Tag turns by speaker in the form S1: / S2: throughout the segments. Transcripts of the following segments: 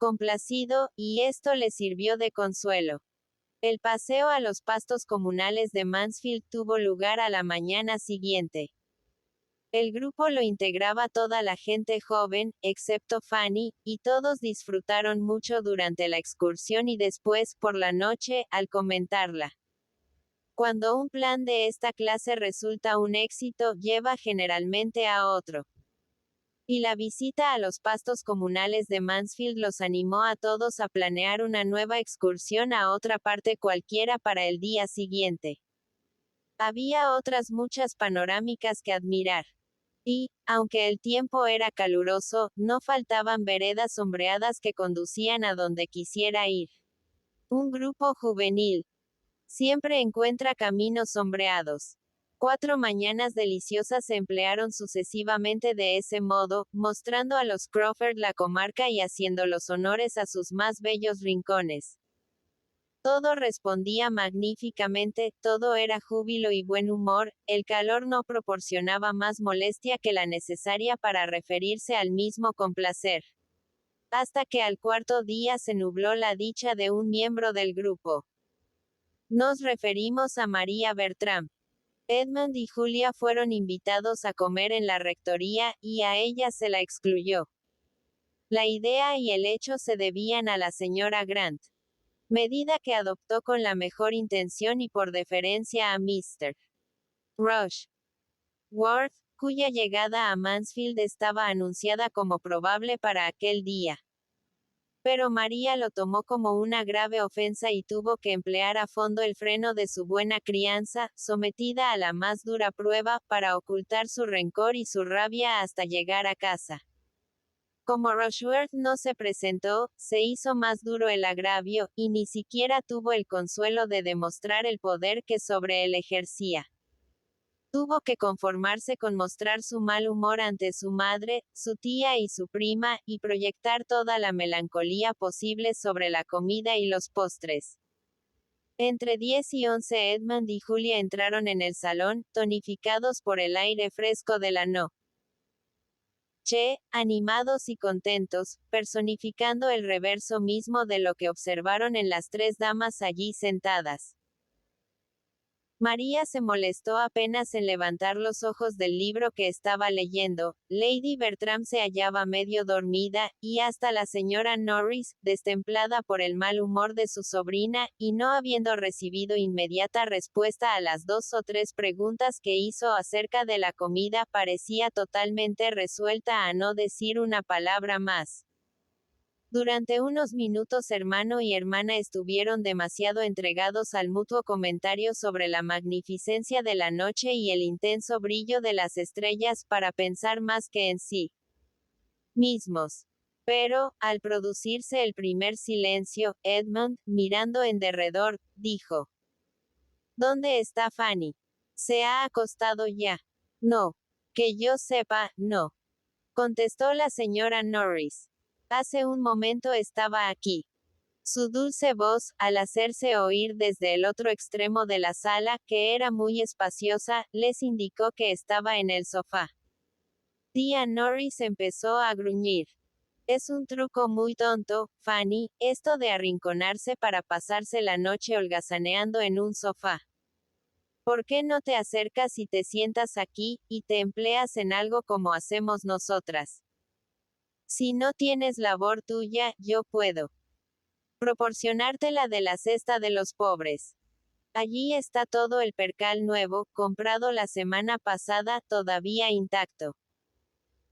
S1: complacido, y esto le sirvió de consuelo. El paseo a los pastos comunales de Mansfield tuvo lugar a la mañana siguiente. El grupo lo integraba toda la gente joven, excepto Fanny, y todos disfrutaron mucho durante la excursión y después, por la noche, al comentarla. Cuando un plan de esta clase resulta un éxito, lleva generalmente a otro. Y la visita a los pastos comunales de Mansfield los animó a todos a planear una nueva excursión a otra parte cualquiera para el día siguiente. Había otras muchas panorámicas que admirar. Y, aunque el tiempo era caluroso, no faltaban veredas sombreadas que conducían a donde quisiera ir. Un grupo juvenil siempre encuentra caminos sombreados. 4 mañanas deliciosas se emplearon sucesivamente de ese modo, mostrando a los Crawford la comarca y haciendo los honores a sus más bellos rincones. Todo respondía magníficamente, todo era júbilo y buen humor, el calor no proporcionaba más molestia que la necesaria para referirse al mismo con placer. Hasta que al cuarto día se nubló la dicha de un miembro del grupo. Nos referimos a María Bertram. Edmund y Julia fueron invitados a comer en la rectoría, y a ella se la excluyó. La idea y el hecho se debían a la señora Grant. Medida que adoptó con la mejor intención y por deferencia a Mr. Rushworth, cuya llegada a Mansfield estaba anunciada como probable para aquel día. Pero María lo tomó como una grave ofensa y tuvo que emplear a fondo el freno de su buena crianza, sometida a la más dura prueba, para ocultar su rencor y su rabia hasta llegar a casa. Como Rushworth no se presentó, se hizo más duro el agravio, y ni siquiera tuvo el consuelo de demostrar el poder que sobre él ejercía. Tuvo que conformarse con mostrar su mal humor ante su madre, su tía y su prima, y proyectar toda la melancolía posible sobre la comida y los postres. Entre 10 y 11 Edmund y Julia entraron en el salón, tonificados por el aire fresco de la noche, animados y contentos, personificando el reverso mismo de lo que observaron en las 3 damas allí sentadas. María se molestó apenas en levantar los ojos del libro que estaba leyendo. Lady Bertram se hallaba medio dormida, y hasta la señora Norris, destemplada por el mal humor de su sobrina, y no habiendo recibido inmediata respuesta a las 2 o 3 preguntas que hizo acerca de la comida, parecía totalmente resuelta a no decir una palabra más. Durante unos minutos hermano y hermana estuvieron demasiado entregados al mutuo comentario sobre la magnificencia de la noche y el intenso brillo de las estrellas para pensar más que en sí mismos. Pero, al producirse el primer silencio, Edmund, mirando en derredor, dijo: ¿Dónde está Fanny? ¿Se ha acostado ya? No. Que yo sepa, no. Contestó la señora Norris. Hace un momento estaba aquí. Su dulce voz, al hacerse oír desde el otro extremo de la sala, que era muy espaciosa, les indicó que estaba en el sofá. Tía Norris empezó a gruñir. Es un truco muy tonto, Fanny, esto de arrinconarse para pasarse la noche holgazaneando en un sofá. ¿Por qué no te acercas y te sientas aquí, y te empleas en algo como hacemos nosotras? Si no tienes labor tuya, yo puedo proporcionarte la de la cesta de los pobres. Allí está todo el percal nuevo, comprado la semana pasada, todavía intacto.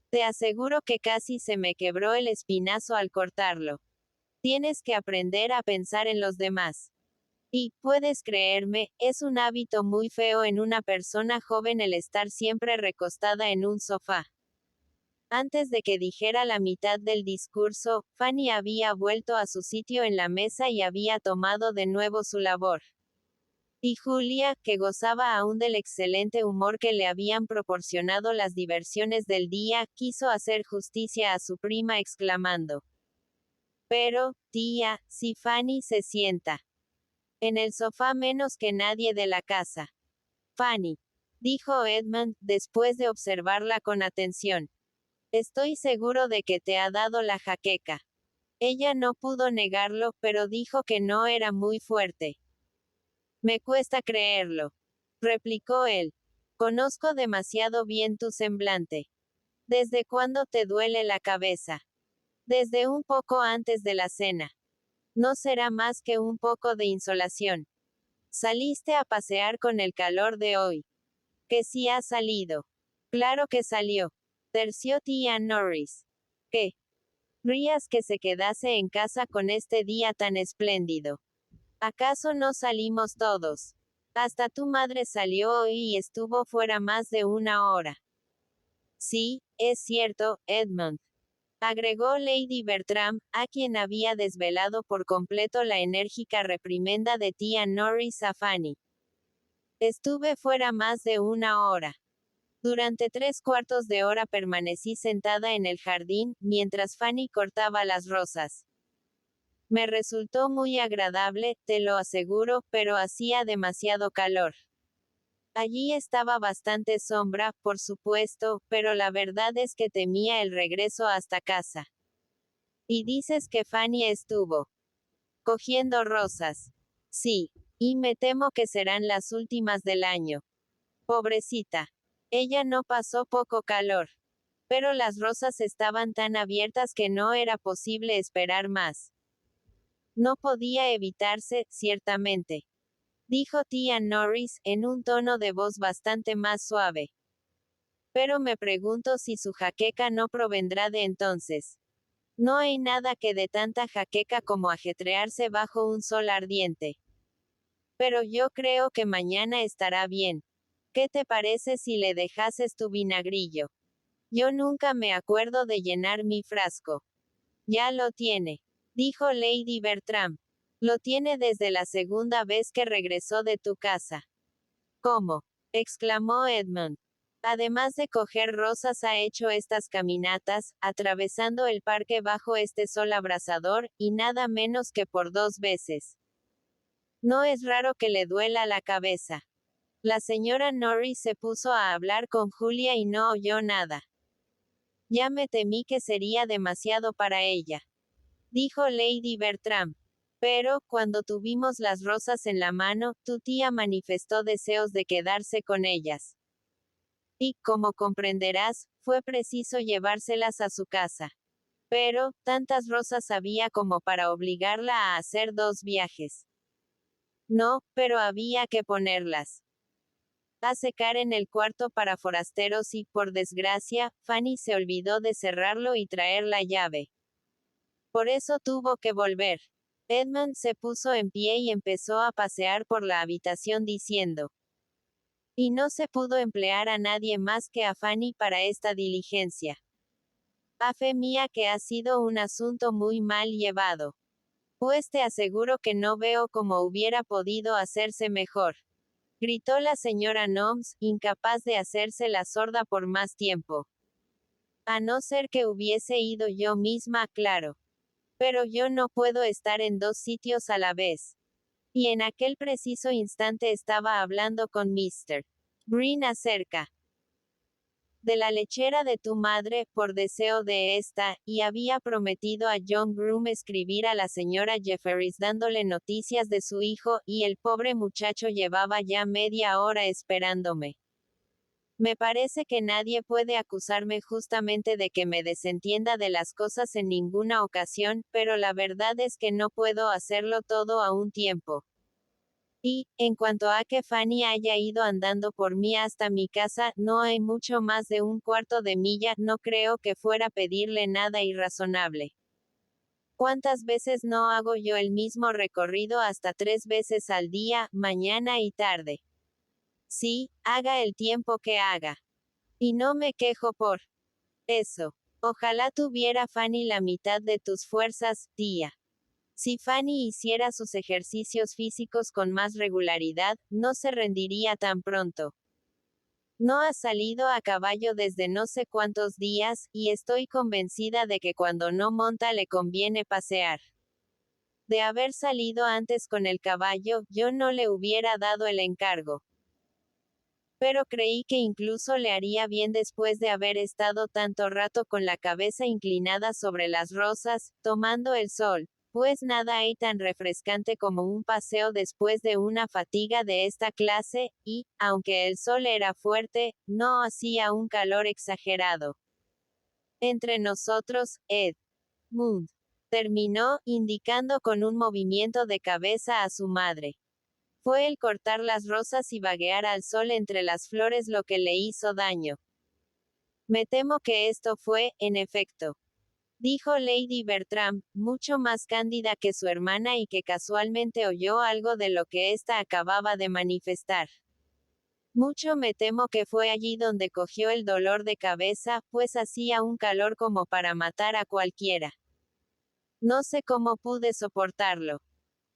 S1: Te aseguro que casi se me quebró el espinazo al cortarlo. Tienes que aprender a pensar en los demás. Y, puedes creerme, es un hábito muy feo en una persona joven el estar siempre recostada en un sofá. Antes de que dijera la mitad del discurso, Fanny había vuelto a su sitio en la mesa y había tomado de nuevo su labor. Y Julia, que gozaba aún del excelente humor que le habían proporcionado las diversiones del día, quiso hacer justicia a su prima exclamando: Pero, tía, si Fanny se sienta en el sofá menos que nadie de la casa. Fanny, dijo Edmund, después de observarla con atención. Estoy seguro de que te ha dado la jaqueca. Ella no pudo negarlo, pero dijo que no era muy fuerte. Me cuesta creerlo, replicó él. Conozco demasiado bien tu semblante. ¿Desde cuándo te duele la cabeza? Desde un poco antes de la cena. No será más que un poco de insolación. Saliste a pasear con el calor de hoy. Que sí ha salido. Claro que salió. Terció tía Norris. ¿Qué? Rías que se quedase en casa con este día tan espléndido. ¿Acaso no salimos todos? Hasta tu madre salió hoy y estuvo fuera más de una hora. Sí, es cierto, Edmund, agregó Lady Bertram, a quien había desvelado por completo la enérgica reprimenda de tía Norris a Fanny. Estuve fuera más de una hora. Durante 3/4 de hora permanecí sentada en el jardín, mientras Fanny cortaba las rosas. Me resultó muy agradable, te lo aseguro, pero hacía demasiado calor. Allí estaba bastante sombra, por supuesto, pero la verdad es que temía el regreso hasta casa. Y dices que Fanny estuvo cogiendo rosas. Sí, y me temo que serán las últimas del año. Pobrecita. Ella no pasó poco calor. Pero las rosas estaban tan abiertas que no era posible esperar más. No podía evitarse, ciertamente, dijo tía Norris, en un tono de voz bastante más suave. Pero me pregunto si su jaqueca no provendrá de entonces. No hay nada que dé tanta jaqueca como ajetrearse bajo un sol ardiente. Pero yo creo que mañana estará bien. ¿Qué te parece si le dejases tu vinagrillo? Yo nunca me acuerdo de llenar mi frasco. Ya lo tiene, dijo Lady Bertram. Lo tiene desde la segunda vez que regresó de tu casa. ¿Cómo? Exclamó Edmund. Además de coger rosas ha hecho estas caminatas, atravesando el parque bajo este sol abrasador, y nada menos que por 2 veces. No es raro que le duela la cabeza. La señora Norris se puso a hablar con Julia y no oyó nada. Ya me temí que sería demasiado para ella, dijo Lady Bertram. Pero, cuando tuvimos las rosas en la mano, tu tía manifestó deseos de quedarse con ellas. Y, como comprenderás, fue preciso llevárselas a su casa. Pero, tantas rosas había como para obligarla a hacer 2 viajes. No, pero había que ponerlas a secar en el cuarto para forasteros y, por desgracia, Fanny se olvidó de cerrarlo y traer la llave. Por eso tuvo que volver. Edmund se puso en pie y empezó a pasear por la habitación diciendo. Y no se pudo emplear a nadie más que a Fanny para esta diligencia. A fe mía que ha sido un asunto muy mal llevado. Pues te aseguro que no veo cómo hubiera podido hacerse mejor. Gritó la señora Gnomes, incapaz de hacerse la sorda por más tiempo. A no ser que hubiese ido yo misma, claro. Pero yo no puedo estar en 2 sitios a la vez. Y en aquel preciso instante estaba hablando con Mr. Green acerca de la lechera de tu madre, por deseo de esta, y había prometido a John Groom escribir a la señora Jefferies dándole noticias de su hijo, y el pobre muchacho llevaba ya media hora esperándome. Me parece que nadie puede acusarme justamente de que me desentienda de las cosas en ninguna ocasión, pero la verdad es que no puedo hacerlo todo a un tiempo. Y, en cuanto a que Fanny haya ido andando por mí hasta mi casa, no hay mucho más de 1/4 de milla, no creo que fuera pedirle nada irrazonable. ¿Cuántas veces no hago yo el mismo recorrido hasta 3 veces al día, mañana y tarde? Sí, haga el tiempo que haga. Y no me quejo por eso. Ojalá tuviera Fanny la mitad de tus fuerzas, tía. Si Fanny hiciera sus ejercicios físicos con más regularidad, no se rendiría tan pronto. No ha salido a caballo desde no sé cuántos días, y estoy convencida de que cuando no monta le conviene pasear. De haber salido antes con el caballo, yo no le hubiera dado el encargo. Pero creí que incluso le haría bien después de haber estado tanto rato con la cabeza inclinada sobre las rosas, tomando el sol, pues nada hay tan refrescante como un paseo después de una fatiga de esta clase, y, aunque el sol era fuerte, no hacía un calor exagerado. Entre nosotros, Edmund terminó, indicando con un movimiento de cabeza a su madre. Fue el cortar las rosas y vaguear al sol entre las flores lo que le hizo daño. Me temo que esto fue, en efecto, dijo Lady Bertram, mucho más cándida que su hermana y que casualmente oyó algo de lo que ésta acababa de manifestar. Mucho me temo que fue allí donde cogió el dolor de cabeza, pues hacía un calor como para matar a cualquiera. No sé cómo pude soportarlo.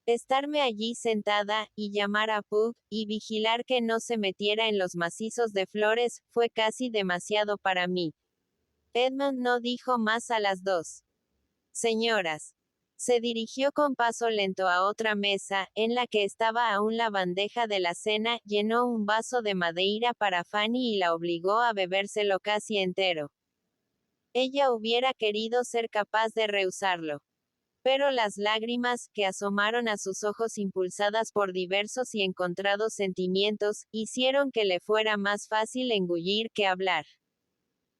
S1: Estarme allí sentada, y llamar a Pug, y vigilar que no se metiera en los macizos de flores, fue casi demasiado para mí. Edmund no dijo más a las dos señoras. Se dirigió con paso lento a otra mesa, en la que estaba aún la bandeja de la cena, llenó un vaso de madeira para Fanny y la obligó a bebérselo casi entero. Ella hubiera querido ser capaz de rehusarlo. Pero las lágrimas, que asomaron a sus ojos impulsadas por diversos y encontrados sentimientos, hicieron que le fuera más fácil engullir que hablar.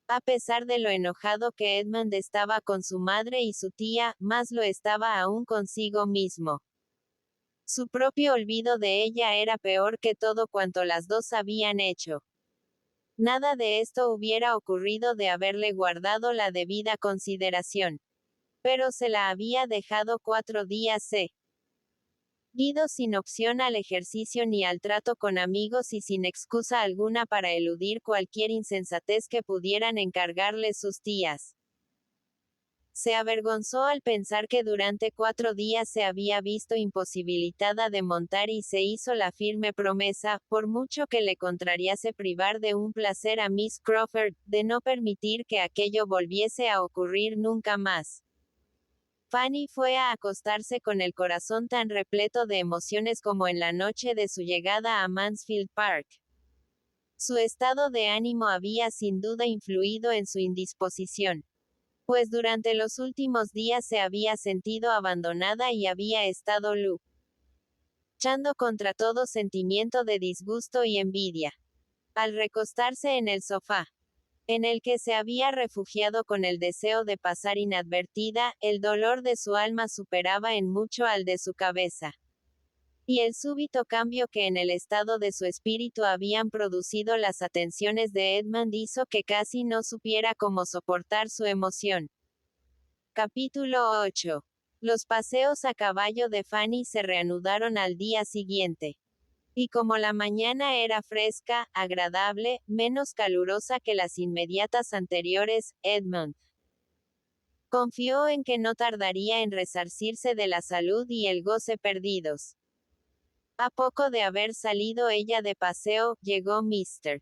S1: A pesar de lo enojado que Edmund estaba con su madre y su tía, más lo estaba aún consigo mismo. Su propio olvido de ella era peor que todo cuanto las dos habían hecho. Nada de esto hubiera ocurrido de haberle guardado la debida consideración. Pero se la había dejado 4 días seguidos sin opción al ejercicio ni al trato con amigos y sin excusa alguna para eludir cualquier insensatez que pudieran encargarle sus tías. Se avergonzó al pensar que durante 4 días se había visto imposibilitada de montar y se hizo la firme promesa, por mucho que le contrariase privar de un placer a Miss Crawford, de no permitir que aquello volviese a ocurrir nunca más. Fanny fue a acostarse con el corazón tan repleto de emociones como en la noche de su llegada a Mansfield Park. Su estado de ánimo había sin duda influido en su indisposición, pues durante los últimos días se había sentido abandonada y había estado luchando contra todo sentimiento de disgusto y envidia. Al recostarse en el sofá, en el que se había refugiado con el deseo de pasar inadvertida, el dolor de su alma superaba en mucho al de su cabeza. Y el súbito cambio que en el estado de su espíritu habían producido las atenciones de Edmund hizo que casi no supiera cómo soportar su emoción. Capítulo 8. Los paseos a caballo de Fanny se reanudaron al día siguiente. Y como la mañana era fresca, agradable, menos calurosa que las inmediatas anteriores, Edmund confió en que no tardaría en resarcirse de la salud y el goce perdidos. A poco de haber salido ella de paseo, llegó Mr.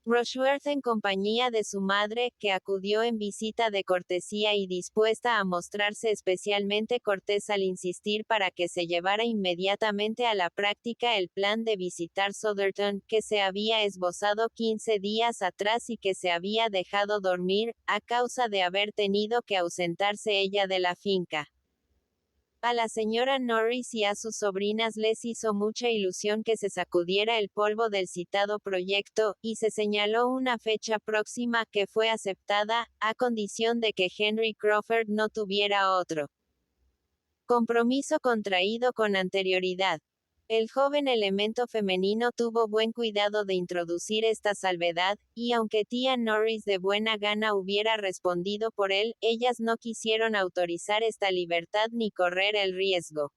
S1: Rushworth en compañía de su madre, que acudió en visita de cortesía y dispuesta a mostrarse especialmente cortés al insistir para que se llevara inmediatamente a la práctica el plan de visitar Sotherton, que se había esbozado 15 días atrás y que se había dejado dormir, a causa de haber tenido que ausentarse ella de la finca. A la señora Norris y a sus sobrinas les hizo mucha ilusión que se sacudiera el polvo del citado proyecto, y se señaló una fecha próxima que fue aceptada, a condición de que Henry Crawford no tuviera otro compromiso contraído con anterioridad. El joven elemento femenino tuvo buen cuidado de introducir esta salvedad, y aunque tía Norris de buena gana hubiera respondido por él, ellas no quisieron autorizar esta libertad ni correr el riesgo.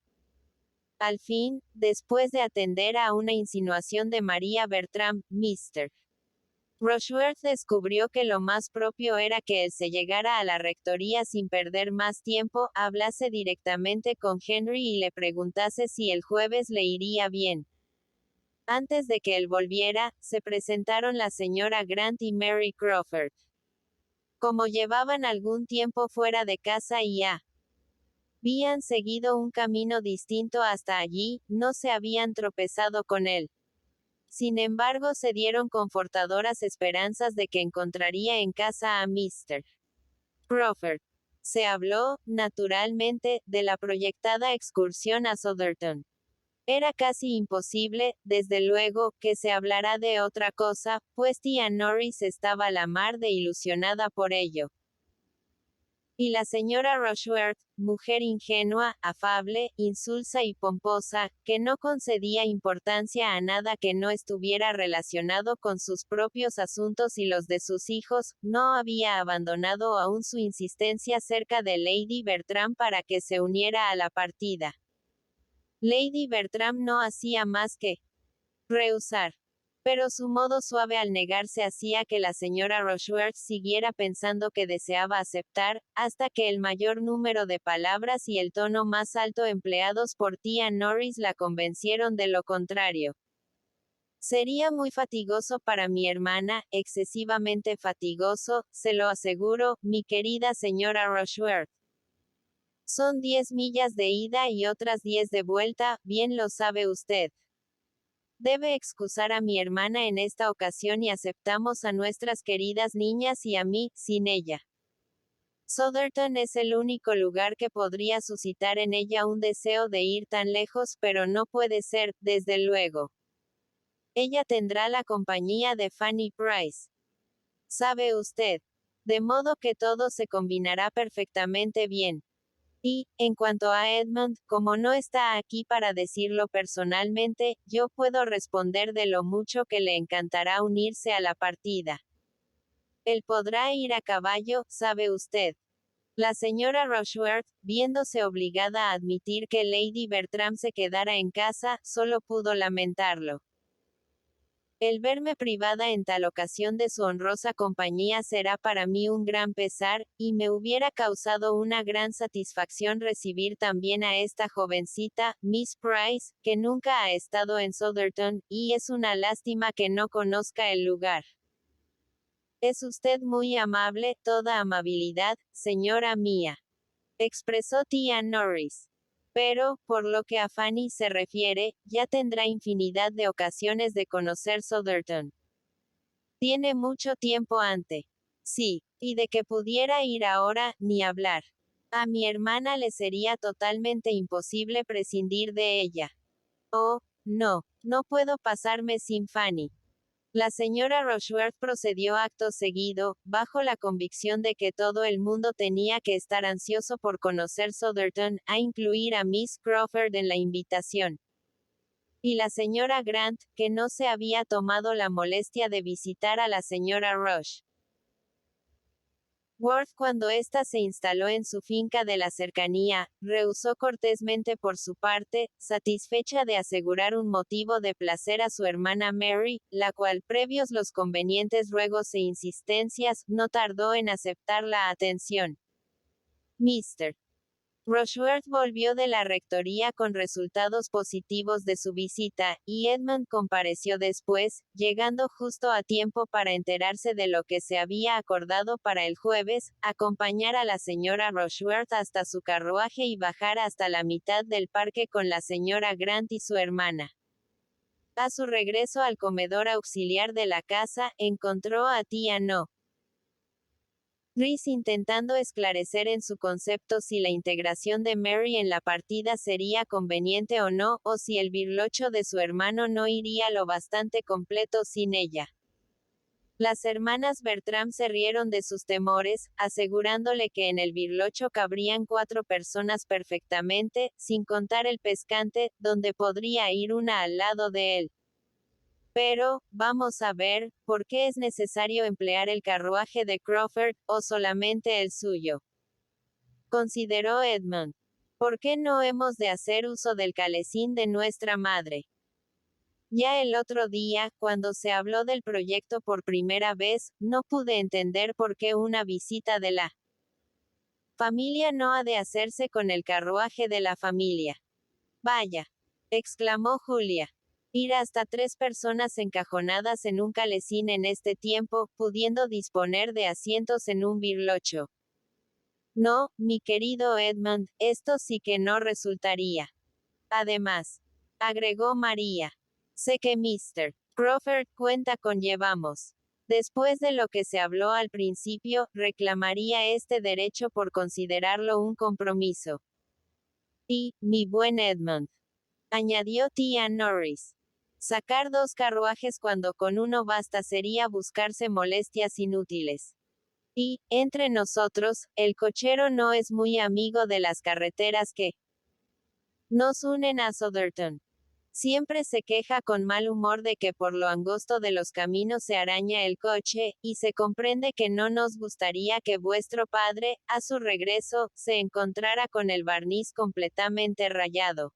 S1: Al fin, después de atender a una insinuación de María Bertram, Mr. Rushworth descubrió que lo más propio era que él se llegara a la rectoría sin perder más tiempo, hablase directamente con Henry y le preguntase si el jueves le iría bien. Antes de que él volviera, se presentaron la señora Grant y Mary Crawford. Como llevaban algún tiempo fuera de casa y habían seguido un camino distinto hasta allí, no se habían tropezado con él. Sin embargo, se dieron confortadoras esperanzas de que encontraría en casa a Mr. Crawford. Se habló, naturalmente, de la proyectada excursión a Southerton. Era casi imposible, desde luego, que se hablara de otra cosa, pues tía Norris estaba la mar de ilusionada por ello. Y la señora Rushworth, mujer ingenua, afable, insulsa y pomposa, que no concedía importancia a nada que no estuviera relacionado con sus propios asuntos y los de sus hijos, no había abandonado aún su insistencia cerca de Lady Bertram para que se uniera a la partida. Lady Bertram no hacía más que rehusar. Pero su modo suave al negarse hacía que la señora Rushworth siguiera pensando que deseaba aceptar, hasta que el mayor número de palabras y el tono más alto empleados por tía Norris la convencieron de lo contrario. Sería muy fatigoso para mi hermana, excesivamente fatigoso, se lo aseguro, mi querida señora Rushworth. Son 10 millas de ida y otras 10 de vuelta, bien lo sabe usted. Debe excusar a mi hermana en esta ocasión y aceptamos a nuestras queridas niñas y a mí, sin ella. Southerton es el único lugar que podría suscitar en ella un deseo de ir tan lejos, pero no puede ser, desde luego. Ella tendrá la compañía de Fanny Price. Sabe usted. De modo que todo se combinará perfectamente bien. Y, en cuanto a Edmund, como no está aquí para decirlo personalmente, yo puedo responder de lo mucho que le encantará unirse a la partida. Él podrá ir a caballo, sabe usted. La señora Rushworth, viéndose obligada a admitir que Lady Bertram se quedara en casa, solo pudo lamentarlo. El verme privada en tal ocasión de su honrosa compañía será para mí un gran pesar, y me hubiera causado una gran satisfacción recibir también a esta jovencita, Miss Price, que nunca ha estado en Southerton, y es una lástima que no conozca el lugar. Es usted muy amable, toda amabilidad, señora mía. Expresó tía Norris. Pero, por lo que a Fanny se refiere, ya tendrá infinidad de ocasiones de conocer Southerton. Tiene mucho tiempo ante. Sí, y de que pudiera ir ahora, ni hablar. A mi hermana le sería totalmente imposible prescindir de ella. Oh, no, no puedo pasarme sin Fanny. La señora Rushworth procedió acto seguido, bajo la convicción de que todo el mundo tenía que estar ansioso por conocer Southerton, a incluir a Miss Crawford en la invitación. Y la señora Grant, que no se había tomado la molestia de visitar a la señora Rush. Worth, cuando ésta se instaló en su finca de la cercanía, rehusó cortésmente por su parte, satisfecha de asegurar un motivo de placer a su hermana Mary, la cual, previos los convenientes ruegos e insistencias, no tardó en aceptar la atención. Mr. Rushworth volvió de la rectoría con resultados positivos de su visita, y Edmund compareció después, llegando justo a tiempo para enterarse de lo que se había acordado para el jueves, acompañar a la señora Rushworth hasta su carruaje y bajar hasta la mitad del parque con la señora Grant y su hermana. A su regreso al comedor auxiliar de la casa, encontró a tía No. Rhys intentando esclarecer en su concepto si la integración de Mary en la partida sería conveniente o no, o si el birlocho de su hermano no iría lo bastante completo sin ella. Las hermanas Bertram se rieron de sus temores, asegurándole que en el birlocho cabrían 4 personas perfectamente, sin contar el pescante, donde podría ir una al lado de él. Pero, vamos a ver, ¿por qué es necesario emplear el carruaje de Crawford, o solamente el suyo? Consideró Edmund. ¿Por qué no hemos de hacer uso del calesín de nuestra madre? Ya el otro día, cuando se habló del proyecto por primera vez, no pude entender por qué una visita de la familia no ha de hacerse con el carruaje de la familia. Vaya, exclamó Julia. Ir hasta 3 personas encajonadas en un calesín en este tiempo, pudiendo disponer de asientos en un birlocho. No, mi querido Edmund, esto sí que no resultaría. Además, agregó María, sé que Mr. Crawford cuenta con llevamos. Después de lo que se habló al principio, reclamaría este derecho por considerarlo un compromiso. Y, mi buen Edmund, añadió tía Norris. Sacar dos carruajes cuando con uno basta sería buscarse molestias inútiles. Y, entre nosotros, el cochero no es muy amigo de las carreteras que nos unen a Sotherton. Siempre se queja con mal humor de que por lo angosto de los caminos se araña el coche, y se comprende que no nos gustaría que vuestro padre, a su regreso, se encontrara con el barniz completamente rayado.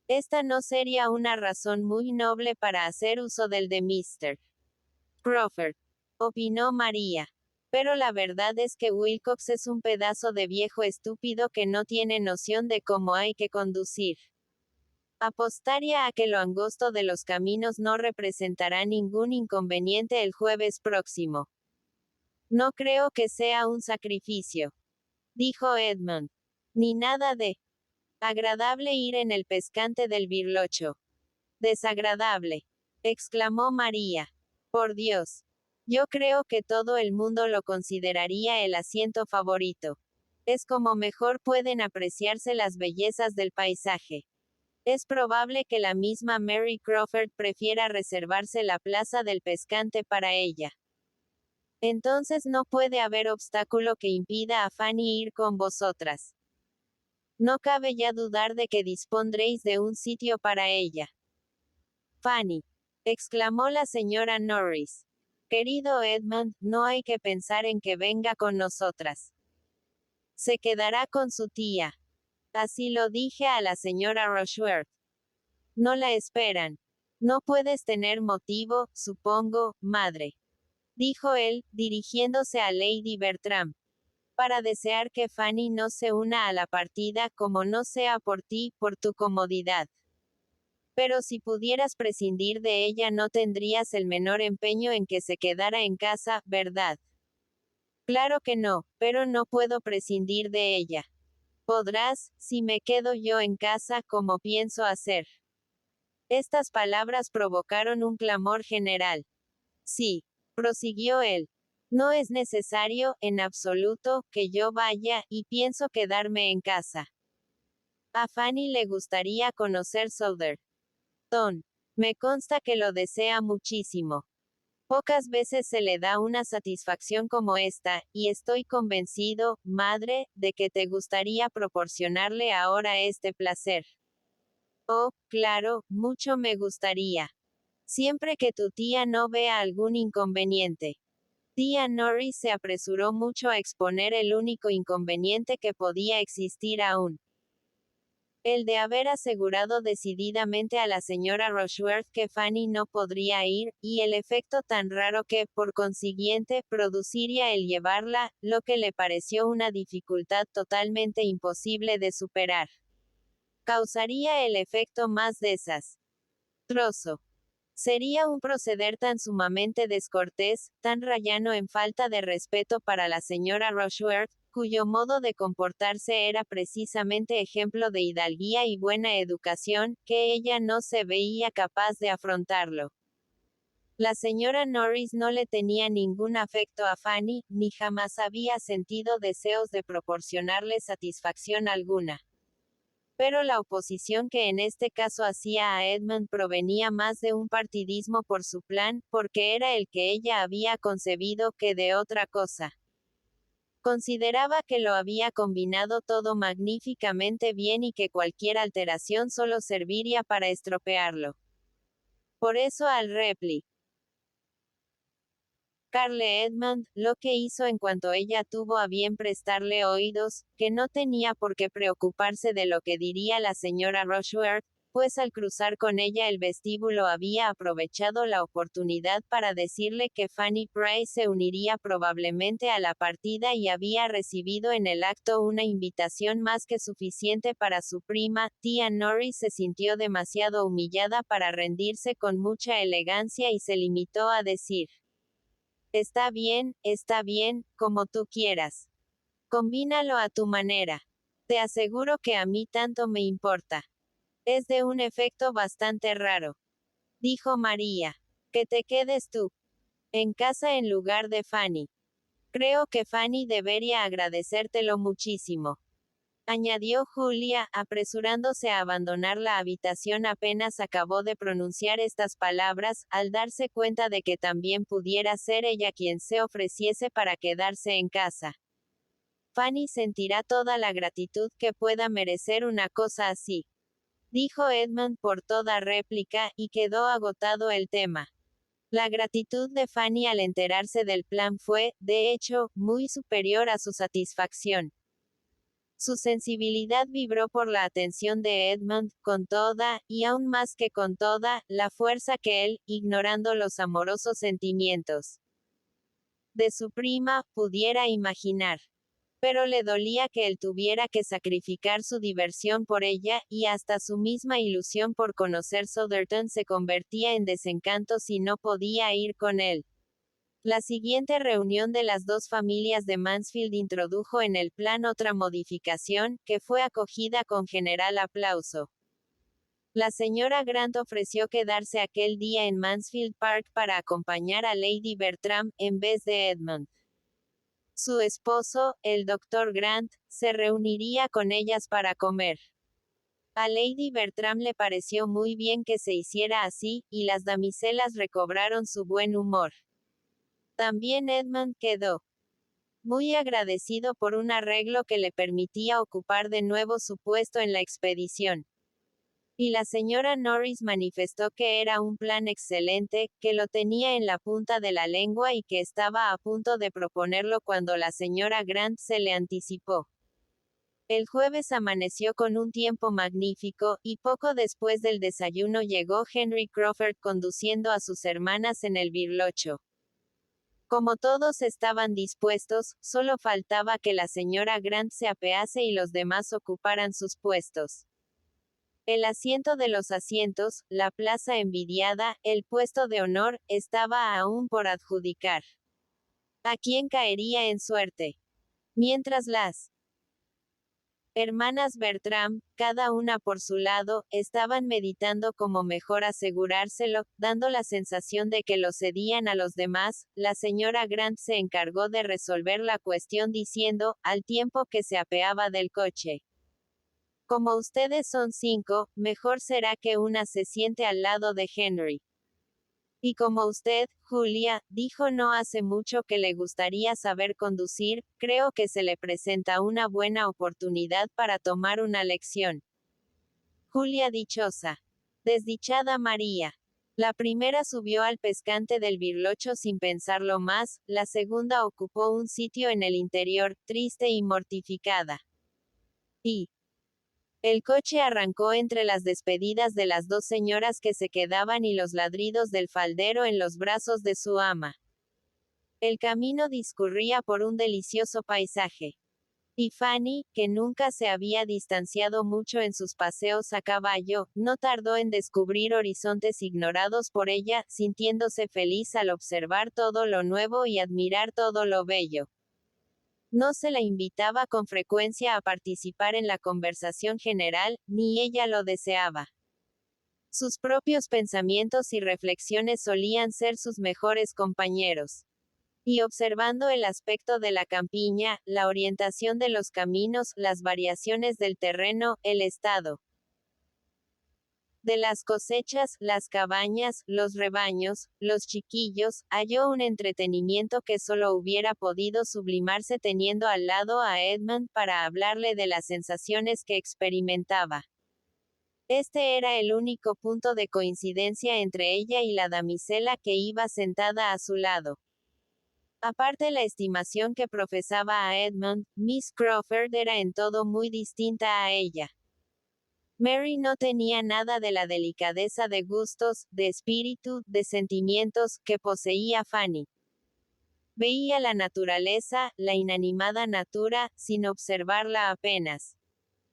S1: Esta no sería una razón muy noble para hacer uso del de Mr. Crawford, opinó María. Pero la verdad es que Wilcox es un pedazo de viejo estúpido que no tiene noción de cómo hay que conducir. Apostaría a que lo angosto de los caminos no representará ningún inconveniente el jueves próximo. No creo que sea un sacrificio, dijo Edmund. Ni nada de agradable ir en el pescante del Birlocho. Desagradable, exclamó María. Por Dios. Yo creo que todo el mundo lo consideraría el asiento favorito. Es como mejor pueden apreciarse las bellezas del paisaje. Es probable que la misma Mary Crawford prefiera reservarse la plaza del pescante para ella. Entonces no puede haber obstáculo que impida a Fanny ir con vosotras. No cabe ya dudar de que dispondréis de un sitio para ella. Fanny, exclamó la señora Norris. Querido Edmund, no hay que pensar en que venga con nosotras. Se quedará con su tía. Así lo dije a la señora Rushworth. No la esperan. No puedes tener motivo, supongo, madre. Dijo él, dirigiéndose a Lady Bertram. Para desear que Fanny no se una a la partida, como no sea por ti, por tu comodidad. Pero si pudieras prescindir de ella no tendrías el menor empeño en que se quedara en casa, ¿verdad? Claro que no, pero no puedo prescindir de ella. Podrás, si me quedo yo en casa, como pienso hacer. Estas palabras provocaron un clamor general. Sí, prosiguió él. No es necesario, en absoluto, que yo vaya, y pienso quedarme en casa. A Fanny le gustaría conocer Sotherton. Me consta que lo desea muchísimo. Pocas veces se le da una satisfacción como esta, y estoy convencido, madre, de que te gustaría proporcionarle ahora este placer. Oh, claro, mucho me gustaría. Siempre que tu tía no vea algún inconveniente. Tía Norris se apresuró mucho a exponer el único inconveniente que podía existir aún. El de haber asegurado decididamente a la señora Rushworth que Fanny no podría ir, y el efecto tan raro que, por consiguiente, produciría el llevarla, lo que le pareció una dificultad totalmente imposible de superar. Causaría el efecto más desastroso. Sería un proceder tan sumamente descortés, tan rayano en falta de respeto para la señora Rushworth, cuyo modo de comportarse era precisamente ejemplo de hidalguía y buena educación, que ella no se veía capaz de afrontarlo. La señora Norris no le tenía ningún afecto a Fanny, ni jamás había sentido deseos de proporcionarle satisfacción alguna. Pero la oposición que en este caso hacía a Edmund provenía más de un partidismo por su plan, porque era el que ella había concebido, que de otra cosa. Consideraba que lo había combinado todo magníficamente bien y que cualquier alteración solo serviría para estropearlo. Por eso al replicarle Edmund, lo que hizo en cuanto ella tuvo a bien prestarle oídos, que no tenía por qué preocuparse de lo que diría la señora Rushworth, pues al cruzar con ella el vestíbulo había aprovechado la oportunidad para decirle que Fanny Price se uniría probablemente a la partida y había recibido en el acto una invitación más que suficiente para su prima. Tía Norris se sintió demasiado humillada para rendirse con mucha elegancia y se limitó a decir: está bien, como tú quieras. Combínalo a tu manera. Te aseguro que a mí tanto me importa. Es de un efecto bastante raro. dijo María. Que te quedes tú en casa en lugar de Fanny. Creo que Fanny debería agradecértelo muchísimo, añadió Julia, apresurándose a abandonar la habitación apenas acabó de pronunciar estas palabras, al darse cuenta de que también pudiera ser ella quien se ofreciese para quedarse en casa. Fanny sentirá toda la gratitud que pueda merecer una cosa así, dijo Edmund por toda réplica, y quedó agotado el tema. La gratitud de Fanny al enterarse del plan fue, de hecho, muy superior a su satisfacción. Su sensibilidad vibró por la atención de Edmund, con toda, y aún más que con toda, la fuerza que él, ignorando los amorosos sentimientos de su prima, pudiera imaginar. Pero le dolía que él tuviera que sacrificar su diversión por ella, y hasta su misma ilusión por conocer Southerton se convertía en desencanto si no podía ir con él. La siguiente reunión de las dos familias de Mansfield introdujo en el plan otra modificación, que fue acogida con general aplauso. La señora Grant ofreció quedarse aquel día en Mansfield Park para acompañar a Lady Bertram, en vez de Edmund. Su esposo, el doctor Grant, se reuniría con ellas para comer. A Lady Bertram le pareció muy bien que se hiciera así, y las damiselas recobraron su buen humor. También Edmund quedó muy agradecido por un arreglo que le permitía ocupar de nuevo su puesto en la expedición. Y la señora Norris manifestó que era un plan excelente, que lo tenía en la punta de la lengua y que estaba a punto de proponerlo cuando la señora Grant se le anticipó. El jueves amaneció con un tiempo magnífico, y poco después del desayuno llegó Henry Crawford conduciendo a sus hermanas en el birlocho. Como todos estaban dispuestos, solo faltaba que la señora Grant se apease y los demás ocuparan sus puestos. El asiento de los asientos, la plaza envidiada, el puesto de honor, estaba aún por adjudicar. ¿A quién caería en suerte? Mientras las hermanas Bertram, cada una por su lado, estaban meditando cómo mejor asegurárselo, dando la sensación de que lo cedían a los demás, la señora Grant se encargó de resolver la cuestión diciendo, al tiempo que se apeaba del coche. Como ustedes son 5, mejor será que una se siente al lado de Henry. Y como usted, Julia, dijo no hace mucho que le gustaría saber conducir, creo que se le presenta una buena oportunidad para tomar una lección. Julia dichosa. Desdichada María. La primera subió al pescante del birlocho sin pensarlo más, la segunda ocupó un sitio en el interior, triste y mortificada. Y el coche arrancó entre las despedidas de las dos señoras que se quedaban y los ladridos del faldero en los brazos de su ama. El camino discurría por un delicioso paisaje. Y Fanny, que nunca se había distanciado mucho en sus paseos a caballo, no tardó en descubrir horizontes ignorados por ella, sintiéndose feliz al observar todo lo nuevo y admirar todo lo bello. No se la invitaba con frecuencia a participar en la conversación general, ni ella lo deseaba. Sus propios pensamientos y reflexiones solían ser sus mejores compañeros. Y observando el aspecto de la campiña, la orientación de los caminos, las variaciones del terreno, el estado de las cosechas, las cabañas, los rebaños, los chiquillos, halló un entretenimiento que solo hubiera podido sublimarse teniendo al lado a Edmund para hablarle de las sensaciones que experimentaba. Este era el único punto de coincidencia entre ella y la damisela que iba sentada a su lado. Aparte la estimación que profesaba a Edmund, Miss Crawford era en todo muy distinta a ella. Mary no tenía nada de la delicadeza de gustos, de espíritu, de sentimientos, que poseía Fanny. Veía la naturaleza, la inanimada natura, sin observarla apenas.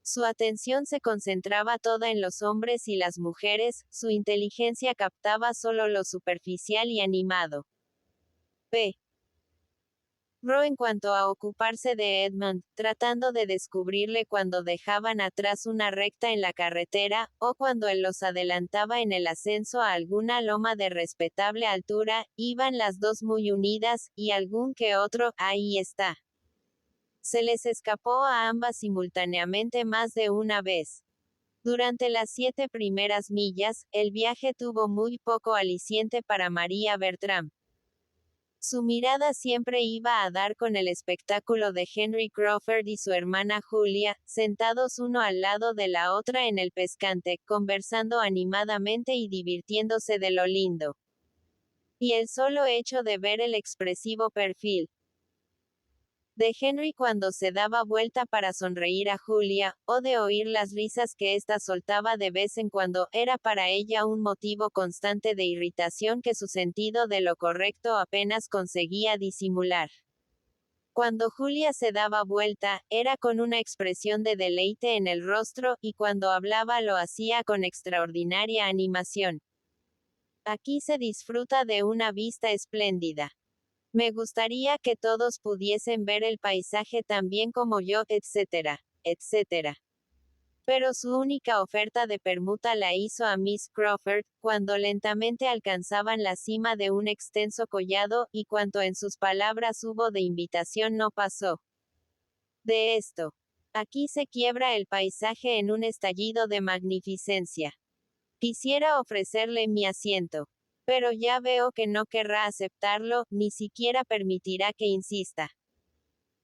S1: Su atención se concentraba toda en los hombres y las mujeres, su inteligencia captaba solo lo superficial y animado. P. Ro en cuanto a ocuparse de Edmund, tratando de descubrirle cuando dejaban atrás una recta en la carretera, o cuando él los adelantaba en el ascenso a alguna loma de respetable altura, iban las dos muy unidas, y algún que otro, ahí está. Se les escapó a ambas simultáneamente más de una vez. Durante las 7 primeras millas, el viaje tuvo muy poco aliciente para María Bertram. Su mirada siempre iba a dar con el espectáculo de Henry Crawford y su hermana Julia, sentados uno al lado de la otra en el pescante, conversando animadamente y divirtiéndose de lo lindo. Y el solo hecho de ver el expresivo perfil de Henry cuando se daba vuelta para sonreír a Julia, o de oír las risas que ésta soltaba de vez en cuando, era para ella un motivo constante de irritación que su sentido de lo correcto apenas conseguía disimular. Cuando Julia se daba vuelta, era con una expresión de deleite en el rostro, y cuando hablaba lo hacía con extraordinaria animación. Aquí se disfruta de una vista espléndida. Me gustaría que todos pudiesen ver el paisaje tan bien como yo, etcétera, etcétera. Pero su única oferta de permuta la hizo a Miss Crawford, cuando lentamente alcanzaban la cima de un extenso collado, y cuanto en sus palabras hubo de invitación no pasó de esto. Aquí se quiebra el paisaje en un estallido de magnificencia. Quisiera ofrecerle mi asiento. Pero ya veo que no querrá aceptarlo, ni siquiera permitirá que insista.